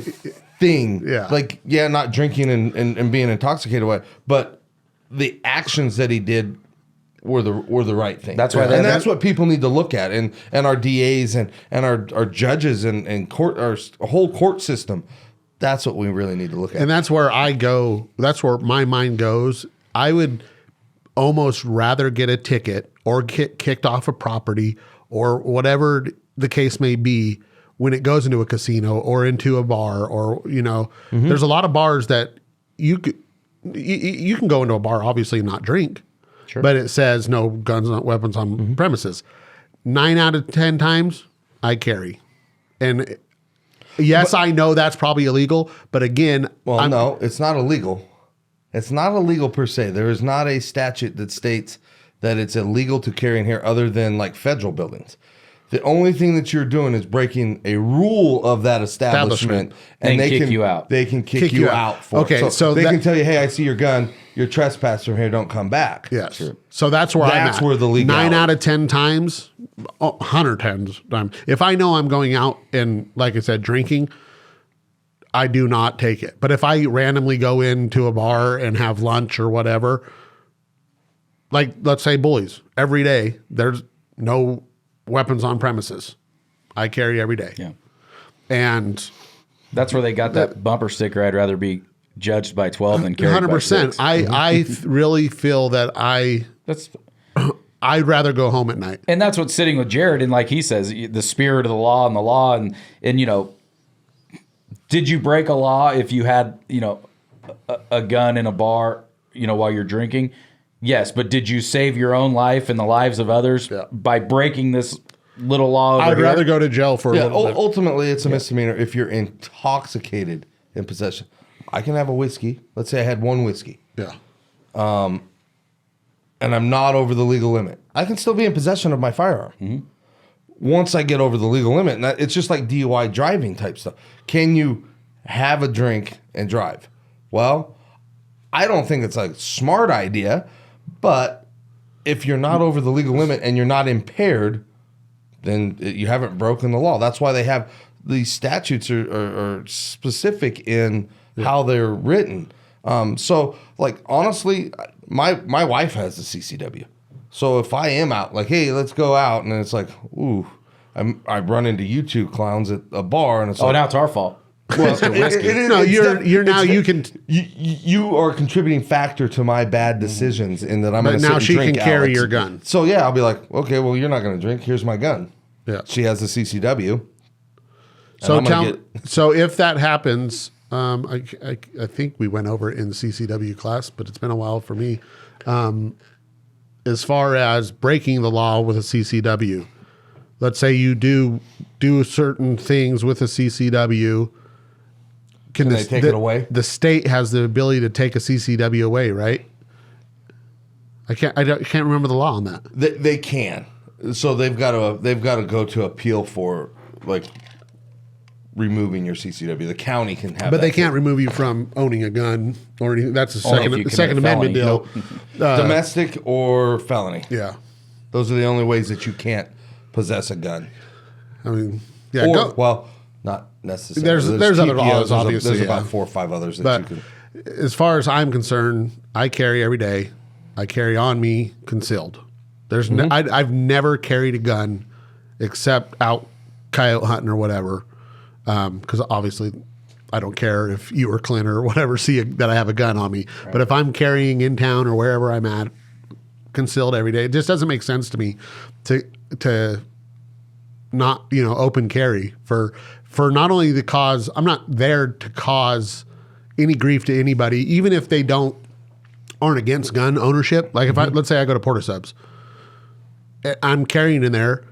thing? Yeah. Like, not drinking and being intoxicated away, but the actions that he did were the right thing. That's why, and that's what people need to look at, and our DAs and our judges and court, our whole court system. That's what we really need to look at. And that's where I go. That's where my mind goes. I would almost rather get a ticket or get kicked off a property or whatever the case may be when it goes into a casino or into a bar or, there's a lot of bars that you can go into a bar, obviously not drink, but it says no guns, not weapons on premises. 9 out of 10 times I carry. And yes, I know that's probably illegal, but again, no, it's not illegal. It's not illegal per se. There is not a statute that states that it's illegal to carry in here other than like federal buildings. The only thing that you're doing is breaking a rule of that establishment, and they kick you out. They can kick you out for it. So they can tell you, hey, I see your gun. You're trespassing from here. Don't come back. Yes. Sure. So that's where I'm at. Where the legality. 9 out of 10 times, 100 times. If I know I'm going out and, like I said, drinking, I do not take it. But if I randomly go into a bar and have lunch or whatever, like let's say Bullies, every day there's no weapons on premises. I carry every day. Yeah. And that's where they got that bumper sticker. I'd rather be judged by 12 than carried 100%. By 6. I really feel that I'd rather go home at night. And that's what's sitting with Jared. And like he says, the spirit of the law and did you break a law if you had, a gun in a bar, while you're drinking? Yes, but did you save your own life and the lives of others by breaking this little law? I'd rather go to jail for a little bit. Ultimately, it's a misdemeanor if you're intoxicated in possession. I can have a whiskey. Let's say I had one whiskey. Yeah. And I'm not over the legal limit. I can still be in possession of my firearm. Mm-hmm. Once I get over the legal limit, and it's just like DUI driving type stuff. Can you have a drink and drive? Well, I don't think it's a smart idea. But if you're not over the legal limit and you're not impaired, then you haven't broken the law. That's why they have these statutes are specific in how they're written. So, like, honestly, my wife has a CCW. So if I am out, like, hey, let's go out, and it's like, ooh, I run into you two clowns at a bar, and it's like, now it's our fault. Well, No, you're now you can. You are a contributing factor to my bad decisions in that I'm going But to now sit and she drink, can carry Alex. your gun. So yeah, I'll be like, okay, well, you're not going to drink. Here's my gun. Yeah. She has the CCW. So so if that happens, I think we went over it in the CCW class, but it's been a while for me. As far as breaking the law with a CCW, let's say you do certain things with a CCW. Can they take it away? The state has the ability to take a CCW away, right? I can't remember the law on that. They can. So they've got to go to appeal for like removing your CCW. The county can have, But they can't remove you from owning a gun or anything. That's a Only if you Second commit a Amendment deal. felony. domestic or felony. Yeah, Those are the only ways that you can't possess a gun. I mean, yeah. Or, well, not necessarily. There's other laws, obviously. There's yeah. about 4 or 5 others that But you can. as far as I'm concerned, I carry every day. I carry on me concealed. There's I've never carried a gun except out coyote hunting or whatever. Because obviously I don't care if you or Clint or whatever see that I have a gun on me. Right. But if I'm carrying in town or wherever I'm at, concealed every day, it just doesn't make sense to me to not, open carry for not only the cause. I'm not there to cause any grief to anybody, even if they aren't against gun ownership. Like if let's say I go to Porta Subs, I'm carrying in there,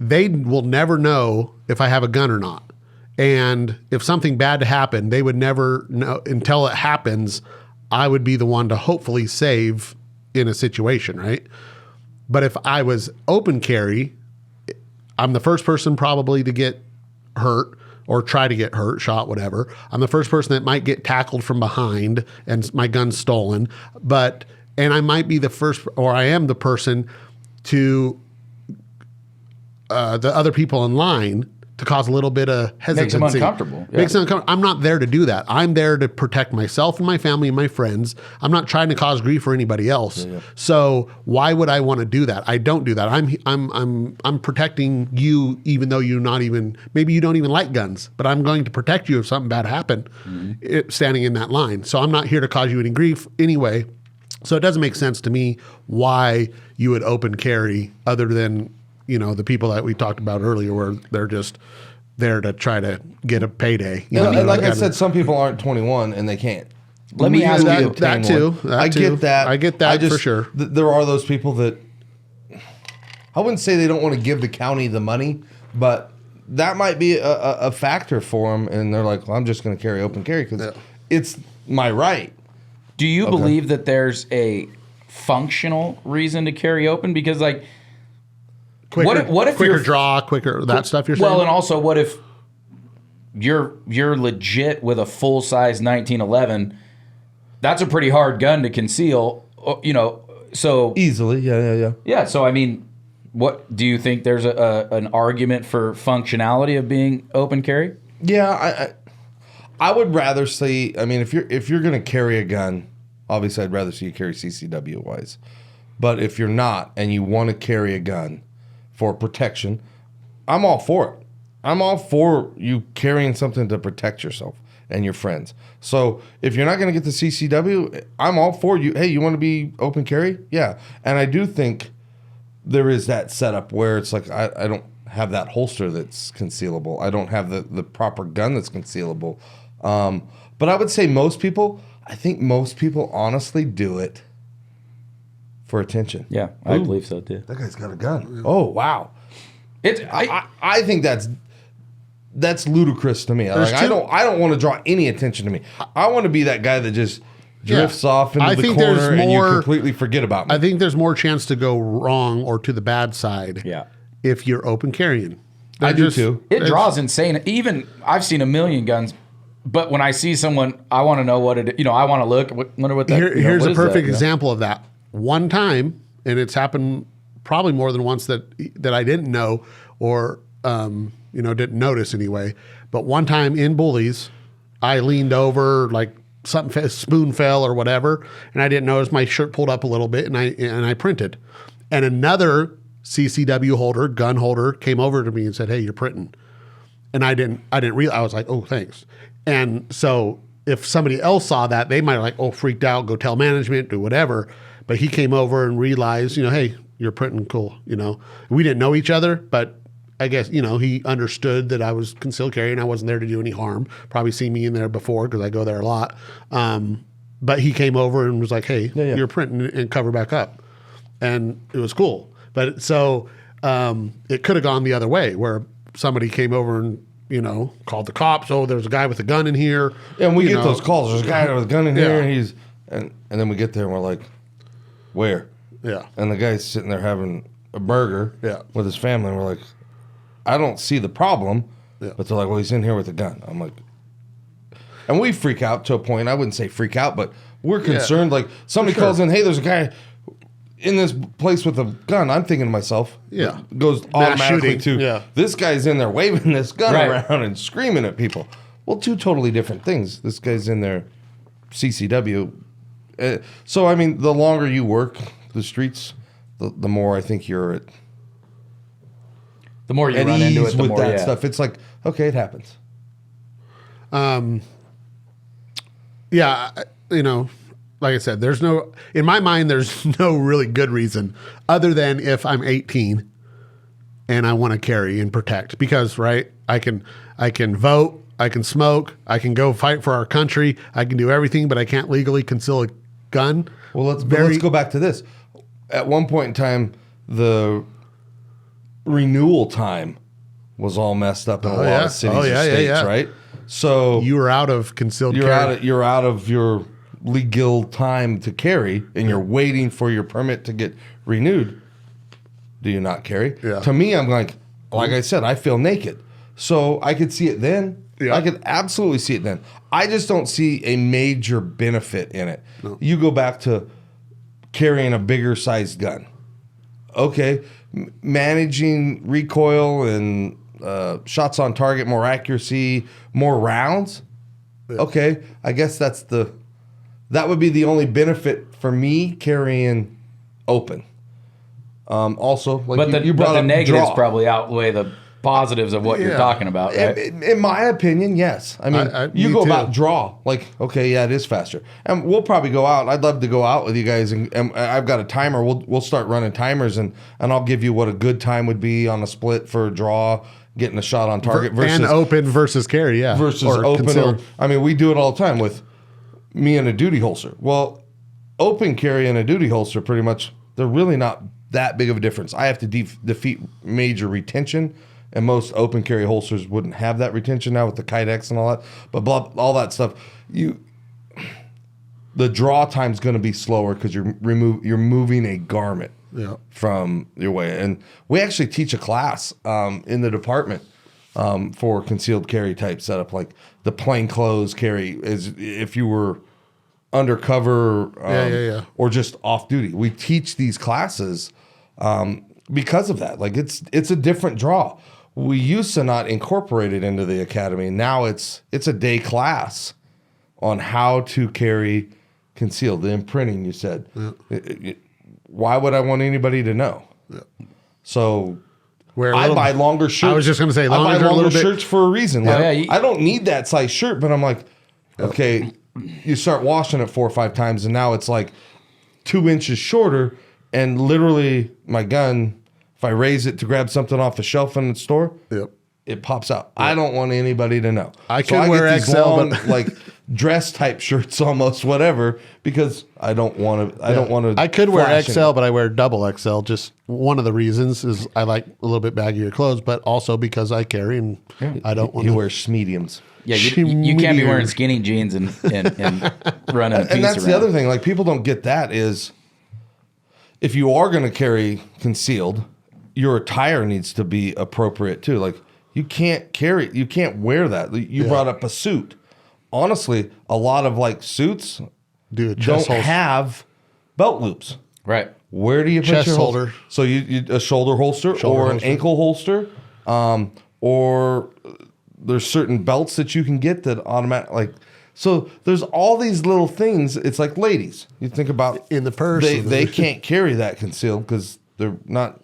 they will never know if I have a gun or not. And if something bad to happen, they would never know until it happens. I would be the one to hopefully save in a situation, right? But if I was open carry, I'm the first person probably to get hurt or try to get hurt, shot, whatever. I'm the first person that might get tackled from behind and my gun's stolen. And I might be the first, or I am the person to the other people in line to cause a little bit of hesitancy. Makes them uncomfortable. Yeah. Makes them uncomfortable. I'm not there to do that. I'm there to protect myself and my family and my friends. I'm not trying to cause grief for anybody else. Yeah. So why would I want to do that? I don't do that. I'm protecting you, even though maybe you don't even like guns, but I'm going to protect you if something bad happened standing in that line. So I'm not here to cause you any grief anyway. So it doesn't make sense to me why you would open carry other than the people that we talked about earlier, where they're just there to try to get a payday. And like I said, some people aren't 21 and they can't. Let me ask you that too. I get that for sure. There are those people that I wouldn't say they don't want to give the county the money, but that might be a factor for them. And they're like, well, I'm just going to carry open carry because it's my right. Do you believe that there's a functional reason to carry open? Because Quicker, what if quicker draw, quicker that stuff you're saying? Well, and also what if you're legit with a full size 1911? That's a pretty hard gun to conceal, so easily. Yeah. Yeah, so I mean, what do you think there's an argument for functionality of being open carry? Yeah, I would rather see, I mean, if you're going to carry a gun, obviously I'd rather see you carry CCW wise. But if you're not and you want to carry a gun for protection, I'm all for it. I'm all for you carrying something to protect yourself and your friends. So if you're not going to get the CCW, I'm all for you. Hey, you want to be open carry? Yeah. And I do think there is that setup where it's like I don't have that holster that's concealable. I don't have the proper gun that's concealable. But I would say I think most people honestly do it for attention. Yeah, I believe so too. That guy's got a gun. Oh, wow. I think that's ludicrous to me. I don't want to draw any attention to me. I want to be that guy that just drifts off into the corner and you completely forget about me. I think there's more chance to go wrong or to the bad side if you're open carrying. I do too. It draws insane. Even I've seen a million guns, but when I see someone, I want to know what it. I want to look. Wonder what that. Here's a perfect example of that. One time, and it's happened probably more than once that I didn't know or didn't notice anyway. But one time in Bullies, I leaned over like something spoon fell or whatever, and I didn't notice my shirt pulled up a little bit, and I printed, and another CCW gun holder came over to me and said, "Hey, you're printing," and I didn't realize. I was like, "Oh, thanks." And so if somebody else saw that, they might like, oh, freaked out, go tell management, do whatever. But he came over and realized, hey, you're printing cool. We didn't know each other, but I guess, he understood that I was concealed carry and I wasn't there to do any harm. Probably seen me in there before because I go there a lot. But he came over and was like, hey, you're printing and cover back up. And it was cool. But so it could have gone the other way where somebody came over and, called the cops. Oh, there's a guy with a gun in here. Yeah, and we get those calls. There's a guy with a gun in here, and then we get there and we're like, where? Yeah. And the guy's sitting there having a burger with his family, and we're like, I don't see the problem. Yeah. But they're like, well, he's in here with a gun. I'm like, and we freak out to a point. I wouldn't say freak out, but we're concerned. Like somebody calls in, hey, there's a guy in this place with a gun. I'm thinking to myself, goes automatically to this guy's in there waving this gun around and screaming at people. Well, two totally different things. This guy's in there CCW. So, I mean, the longer you work the streets, the more I think you're at. The more you run into it, the with more that stuff. It's like, okay, it happens. Like I said, in my mind, there's no really good reason other than if I'm 18 and I want to carry and protect because, I can vote, I can smoke, I can go fight for our country, I can do everything, but I can't legally conceal a gun. Well, let's go back to this. At one point in time, the renewal time was all messed up in a lot of cities and states, right? So you were out of concealed carry. You're out of your legal time to carry, and you're waiting for your permit to get renewed. Do you not carry? Yeah. To me, I'm like I said, I feel naked. So I could see it then. Yeah. I could absolutely see it then. I just don't see a major benefit in it. No. You go back to carrying a bigger sized gun. Okay, managing recoil and shots on target, more accuracy, more rounds. Yeah. Okay, I guess that would be the only benefit for me carrying open. Also, like you brought the up negatives draw. Probably outweigh the positives of what you're talking about, right? In my opinion, yes. I mean, you go about draw. Like, okay, it is faster. And we'll probably go out. I'd love to go out with you guys, and I've got a timer. We'll start running timers, and I'll give you what a good time would be on a split for a draw, getting a shot on target versus and open versus carry, versus or open. Concealed. I mean, we do it all the time with me and a duty holster. Well, open carry and a duty holster, pretty much, they're really not that big of a difference. I have to defeat major retention. And most open carry holsters wouldn't have that retention now with the Kydex and all that. But all that stuff, the draw time's going to be slower because you're moving a garment from your way. And we actually teach a class in the department for concealed carry type setup, like the plain clothes carry is if you were undercover or just off duty. We teach these classes because of that. Like it's a different draw. We used to not incorporate it into the academy. Now it's a day class on how to carry concealed. The imprinting, you said. Yeah. Why would I want anybody to know? Yeah. So I buy longer shirts. I was just going to say, I buy longer shirts bit. for a reason. Like, I don't need that size shirt, but I'm like, okay, you start washing it 4 or 5 times, and now it's like 2 inches shorter, and literally my gun, if I raise it to grab something off the shelf in the store, it pops out. I don't want anybody to know. I could wear get XL, long, but like dress type shirts, almost whatever, because I don't want to. I don't want to. I could wear XL, but I wear double XL. Just one of the reasons is I like a little bit baggier clothes, but also because I carry and I don't want to. You wear mediums. Yeah, you can't be wearing skinny jeans and running a piece and that's around. The other thing. Like people don't get that is if you are going to carry concealed, your attire needs to be appropriate too. Like you can't wear that. You brought up a suit. Honestly, a lot of like suits don't have belt loops. Right. Where do you put chest your holder? So you a shoulder holster an ankle holster, or there's certain belts that you can get that automatic like. So there's all these little things. It's like ladies. You think about in the purse. They can't carry that concealed because they're not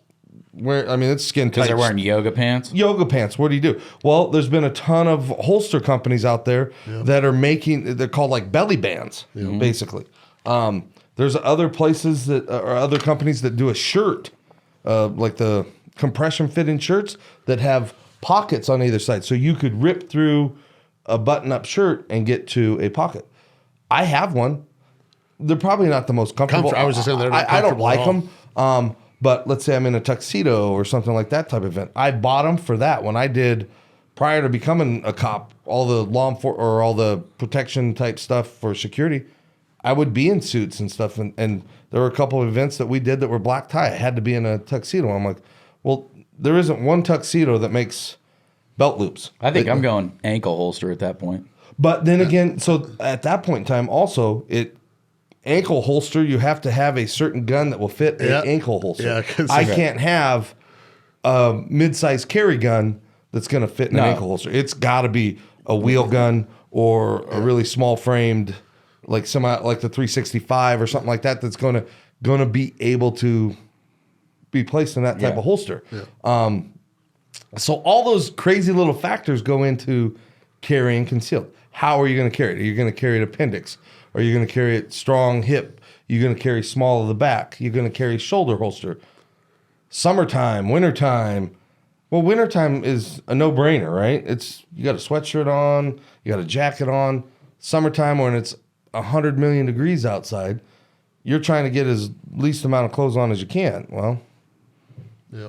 it's skin tight. Because they're wearing yoga pants. Yoga pants. What do you do? Well, there's been a ton of holster companies out there that are they're called like belly bands, basically. There's other places that or other companies that do a shirt, like the compression fitting shirts that have pockets on either side. So you could rip through a button-up shirt and get to a pocket. I have one. They're probably not the most comfortable. I was just saying they're not I don't comfortable like at all. them. But let's say I'm in a tuxedo or something like that type of event. I bought them for that when I did prior to becoming a cop. All the or all the protection type stuff for security. I would be in suits and stuff, and there were a couple of events that we did that were black tie. I had to be in a tuxedo. I'm like, well, there isn't one tuxedo that makes belt loops. I think I'm going ankle holster at that point. But then again, so at that point in time, also ankle holster, you have to have a certain gun that will fit an ankle holster. Yeah, I can't have a mid-sized carry gun that's going to fit in an ankle holster. It's got to be a wheel gun or a really small framed, like the 365 or something like that. That's going to be able to be placed in that type of holster. Yeah. So all those crazy little factors go into carrying concealed. How are you going to carry it? Are you going to carry it appendix? Are you going to carry it strong hip? You're going to carry small of the back. You're going to carry shoulder holster. Summertime, wintertime. Well, wintertime is a no-brainer, right? You got a sweatshirt on, you got a jacket on. Summertime, when it's 100 million degrees outside, you're trying to get as least amount of clothes on as you can. Well,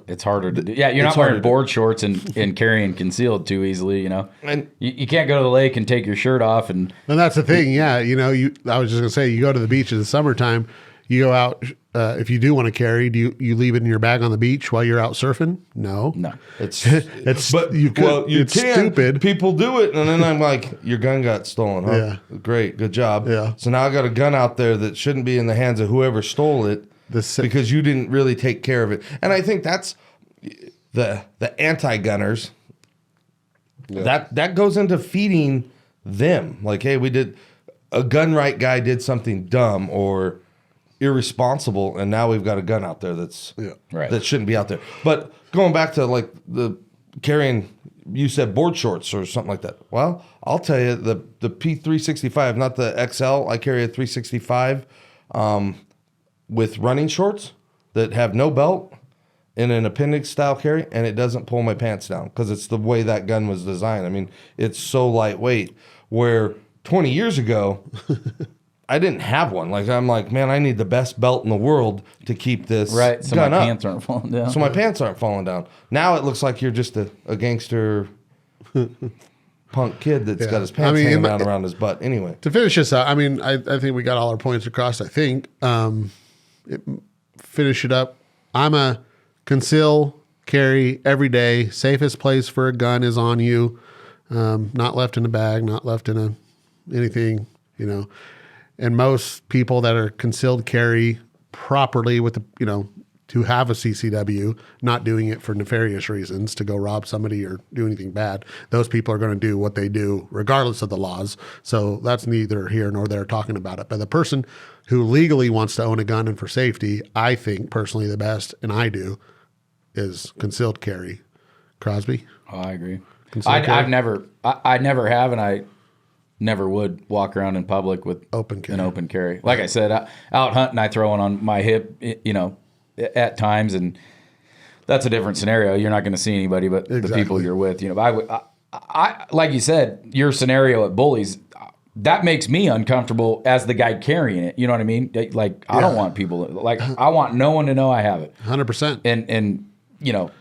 it's harder to do. Yeah, you're not wearing board shorts and carrying concealed too easily, And you can't go to the lake and take your shirt off. And that's the thing. Yeah, I was just going to say, you go to the beach in the summertime, you go out, if you do want to carry, do you leave it in your bag on the beach while you're out surfing? No. It's stupid. People do it, and then I'm like, your gun got stolen, huh? Yeah. Great, good job. Yeah. So now I got a gun out there that shouldn't be in the hands of whoever stole it because you didn't really take care of it. And I think that's the anti-gunners. Yeah. That goes into feeding them. Like, hey, a gun right guy did something dumb or irresponsible, and now we've got a gun out there that shouldn't be out there. But going back to like the carrying, you said board shorts or something like that. Well, I'll tell you, the P365, not the XL, I carry a 365 with running shorts that have no belt in an appendix style carry, and it doesn't pull my pants down because it's the way that gun was designed. I mean, it's so lightweight, where 20 years ago I didn't have one. Like, I'm like, man, I need the best belt in the world to keep this so gun my up. pants aren't falling down. So my pants aren't falling down. Now it looks like you're just a gangster punk kid that's got his pants hanging out around his butt. Anyway. To finish this up, I think we got all our points across, I think. Finish it up. I'm a conceal, carry every day. Safest place for a gun is on you. Not left in a bag, not left in anything, And most people that are concealed carry properly with to have a CCW, not doing it for nefarious reasons, to go rob somebody or do anything bad. Those people are going to do what they do regardless of the laws. So that's neither here nor there talking about it. But the person who legally wants to own a gun and for safety, I think personally the best, and I do, is concealed carry. Crosby? Oh, I agree. I never have, and I never would walk around in public with an open carry. Like I said, out hunting, I throw one on my hip, at times, and that's a different scenario. You're not going to see anybody but the people you're with. I like you said, your scenario at Bullies, that makes me uncomfortable as the guy carrying it. You know what I mean? Like, I don't want people, I want no one to know I have it. 100%. And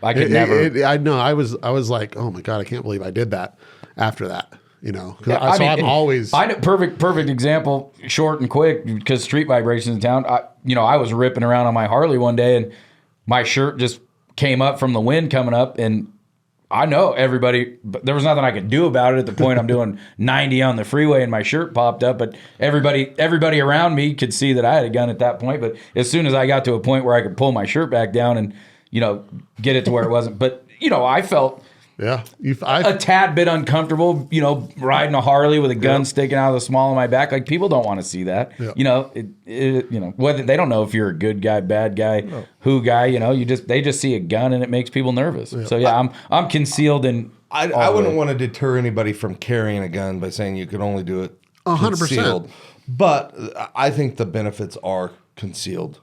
I could never. I know. I was like, oh my God, I can't believe I did that after that. I'm always. I know, perfect example, short and quick, because street vibrations in town. I was ripping around on my Harley one day, and my shirt just came up from the wind coming up, and I know everybody, but there was nothing I could do about it at the point I'm doing 90 on the freeway, and my shirt popped up. But everybody around me could see that I had a gun at that point. But as soon as I got to a point where I could pull my shirt back down and get it to where it wasn't, but I felt Yeah. a tad bit uncomfortable, riding a Harley with a gun sticking out of the small of my back. Like, people don't want to see that. Yeah. Whether they don't know if you're a good guy, bad guy, who guy. They just see a gun and it makes people nervous. Yeah. So yeah, I'm concealed and I wouldn't want to deter anybody from carrying a gun by saying you can only do it 100%. concealed. But I think the benefits are concealed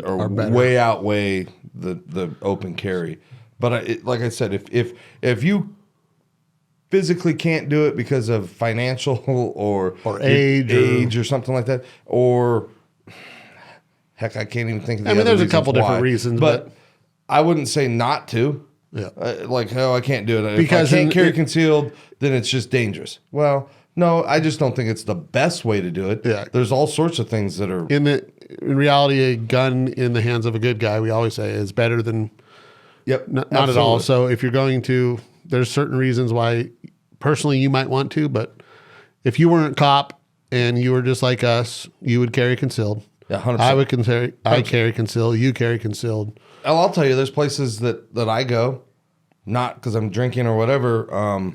or way outweigh the open carry. But like I said, if you physically can't do it because of financial or age or something like that, or heck, I can't even think of there's a couple different reasons, but I wouldn't say not to. Yeah. I can't do it. Because if I can't carry concealed, then it's just dangerous. Well, no, I just don't think it's the best way to do it. Yeah. There's all sorts of things that are... In reality, a gun in the hands of a good guy, we always say, is better than... Yep. Not at all. So if you're going to... There's certain reasons why, personally, you might want to, but if you weren't a cop and you were just like us, you would carry concealed. Yeah, 100%. I carry concealed. You carry concealed. I'll tell you, there's places that I go, not because I'm drinking or whatever,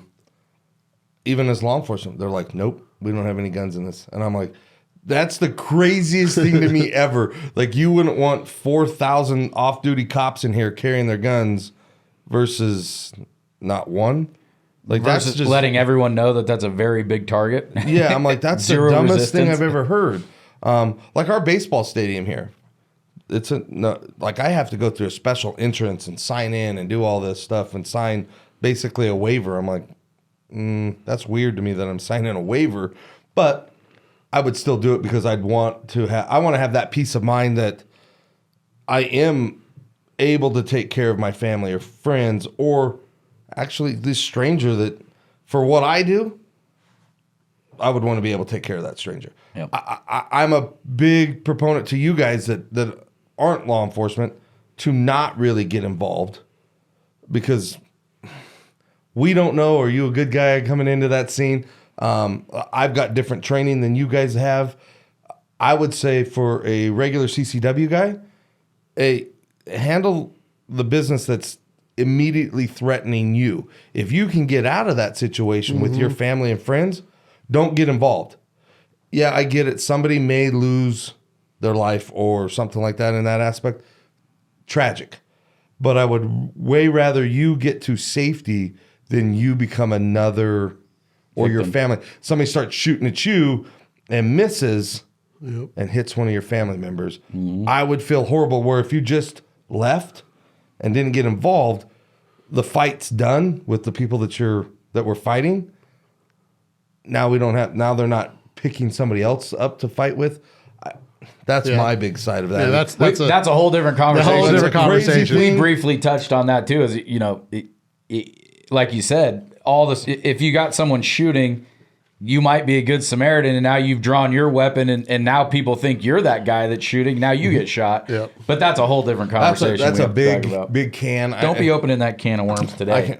even as law enforcement, they're like, nope, we don't have any guns in this. And I'm like, that's the craziest thing to me ever. Like, you wouldn't want 4,000 off-duty cops in here carrying their guns versus not one. Like, versus that's just letting everyone know that that's a very big target. Yeah, I'm like, that's the dumbest thing I've ever heard. Like our baseball stadium here. Like, I have to go through a special entrance and sign in and do all this stuff and sign basically a waiver. I'm like, that's weird to me that I'm signing a waiver, but I would still do it because I want to have that peace of mind that I am able to take care of my family or friends, or actually this stranger that, for what I do, I would want to be able to take care of that stranger. Yep. I'm a big proponent to you guys that aren't law enforcement to not really get involved, because we don't know, are you a good guy coming into that scene? I've got different training than you guys have. I would say for a regular CCW guy, handle the business that's immediately threatening you. If you can get out of that situation with your family and friends, don't get involved. Yeah, I get it. Somebody may lose their life or something like that in that aspect. Tragic. But I would way rather you get to safety than you become another, or your family. Somebody starts shooting at you and misses and hits one of your family members. I would feel horrible, where if you just left and didn't get involved, the fight's done with the people that we're fighting. Now they're not picking somebody else up to fight with. That's my big side of that. Yeah, that's a whole different conversation. A whole different conversation. We briefly touched on that too. As like you said, all this. If you got someone shooting, you might be a good Samaritan, and now you've drawn your weapon, and now people think you're that guy that's shooting. Now you get shot. Yep. But that's a whole different conversation. That's a big can. Don't be opening that can of worms today.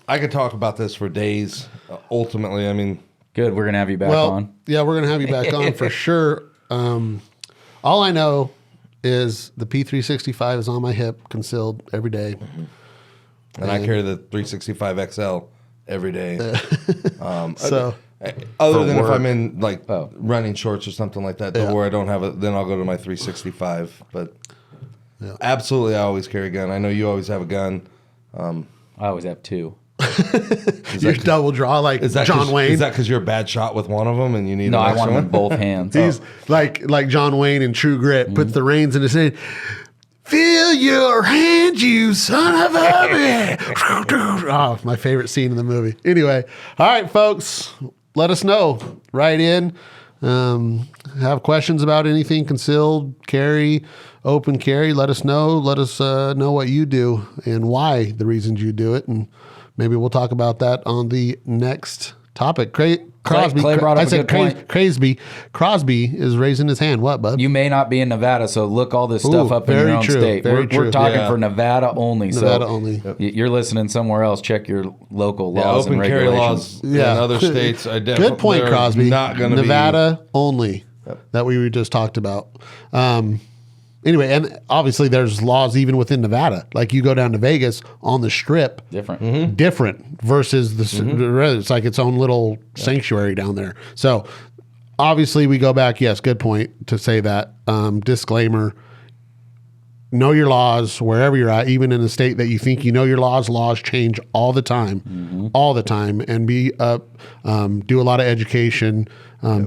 I could talk about this for days. Ultimately, I mean, good. We're gonna have you back on. Yeah, we're gonna have you back on for sure. All I know is the P365 is on my hip, concealed every day. And I carry the 365 XL every day. So other than if I'm in running shorts or something like that, where I don't have it, then I'll go to my 365. But absolutely, I always carry a gun. I know you always have a gun. I always have two. You double draw like John Wayne. Is that because you're a bad shot with one of them and you need? No, I want them in both hands. He's like John Wayne in True Grit, puts the reins in his hand. Feel your hand, you son of a bitch. Oh, my favorite scene in the movie. Anyway, all right, folks, let us know. Write in. Have questions about anything concealed carry, open carry. Let us know. Let us know what you do and why, the reasons you do it, and maybe we'll talk about that on the next topic. Crosby, Clay brought up I said a good point. Crosby is raising his hand. What, bud? You may not be in Nevada, so look all this stuff up in your own state. We're talking for Nevada only. Nevada only. You're listening somewhere else. Check your local laws and open carry regulations. laws in other states. Good point, Crosby. Not going to Nevada only that we just talked about. anyway, and obviously there's laws even within Nevada. Like you go down to Vegas on the Strip, different versus it's like its own little sanctuary down there. So obviously we go back. Yes, good point to say that. Disclaimer. Know your laws wherever you're at, even in a state that you think you know your laws. Laws change all the time, and be up. Do a lot of education.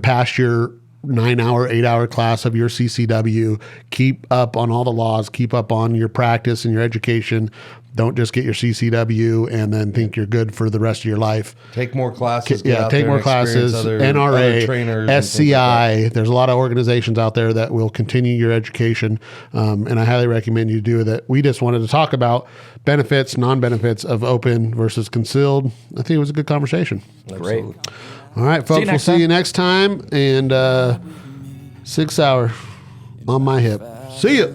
Pass your 9-hour, 8-hour class of your CCW. Keep up on all the laws. Keep up on your practice and your education. Don't just get your CCW and then think you're good for the rest of your life. Take more classes. Take more classes. NRA, trainers, SCI. There's a lot of organizations out there that will continue your education, and I highly recommend you do that. We just wanted to talk about benefits, non-benefits of open versus concealed. I think it was a good conversation. Great. All right, folks. We'll see you next time. And Sig Sauer on my hip. See ya.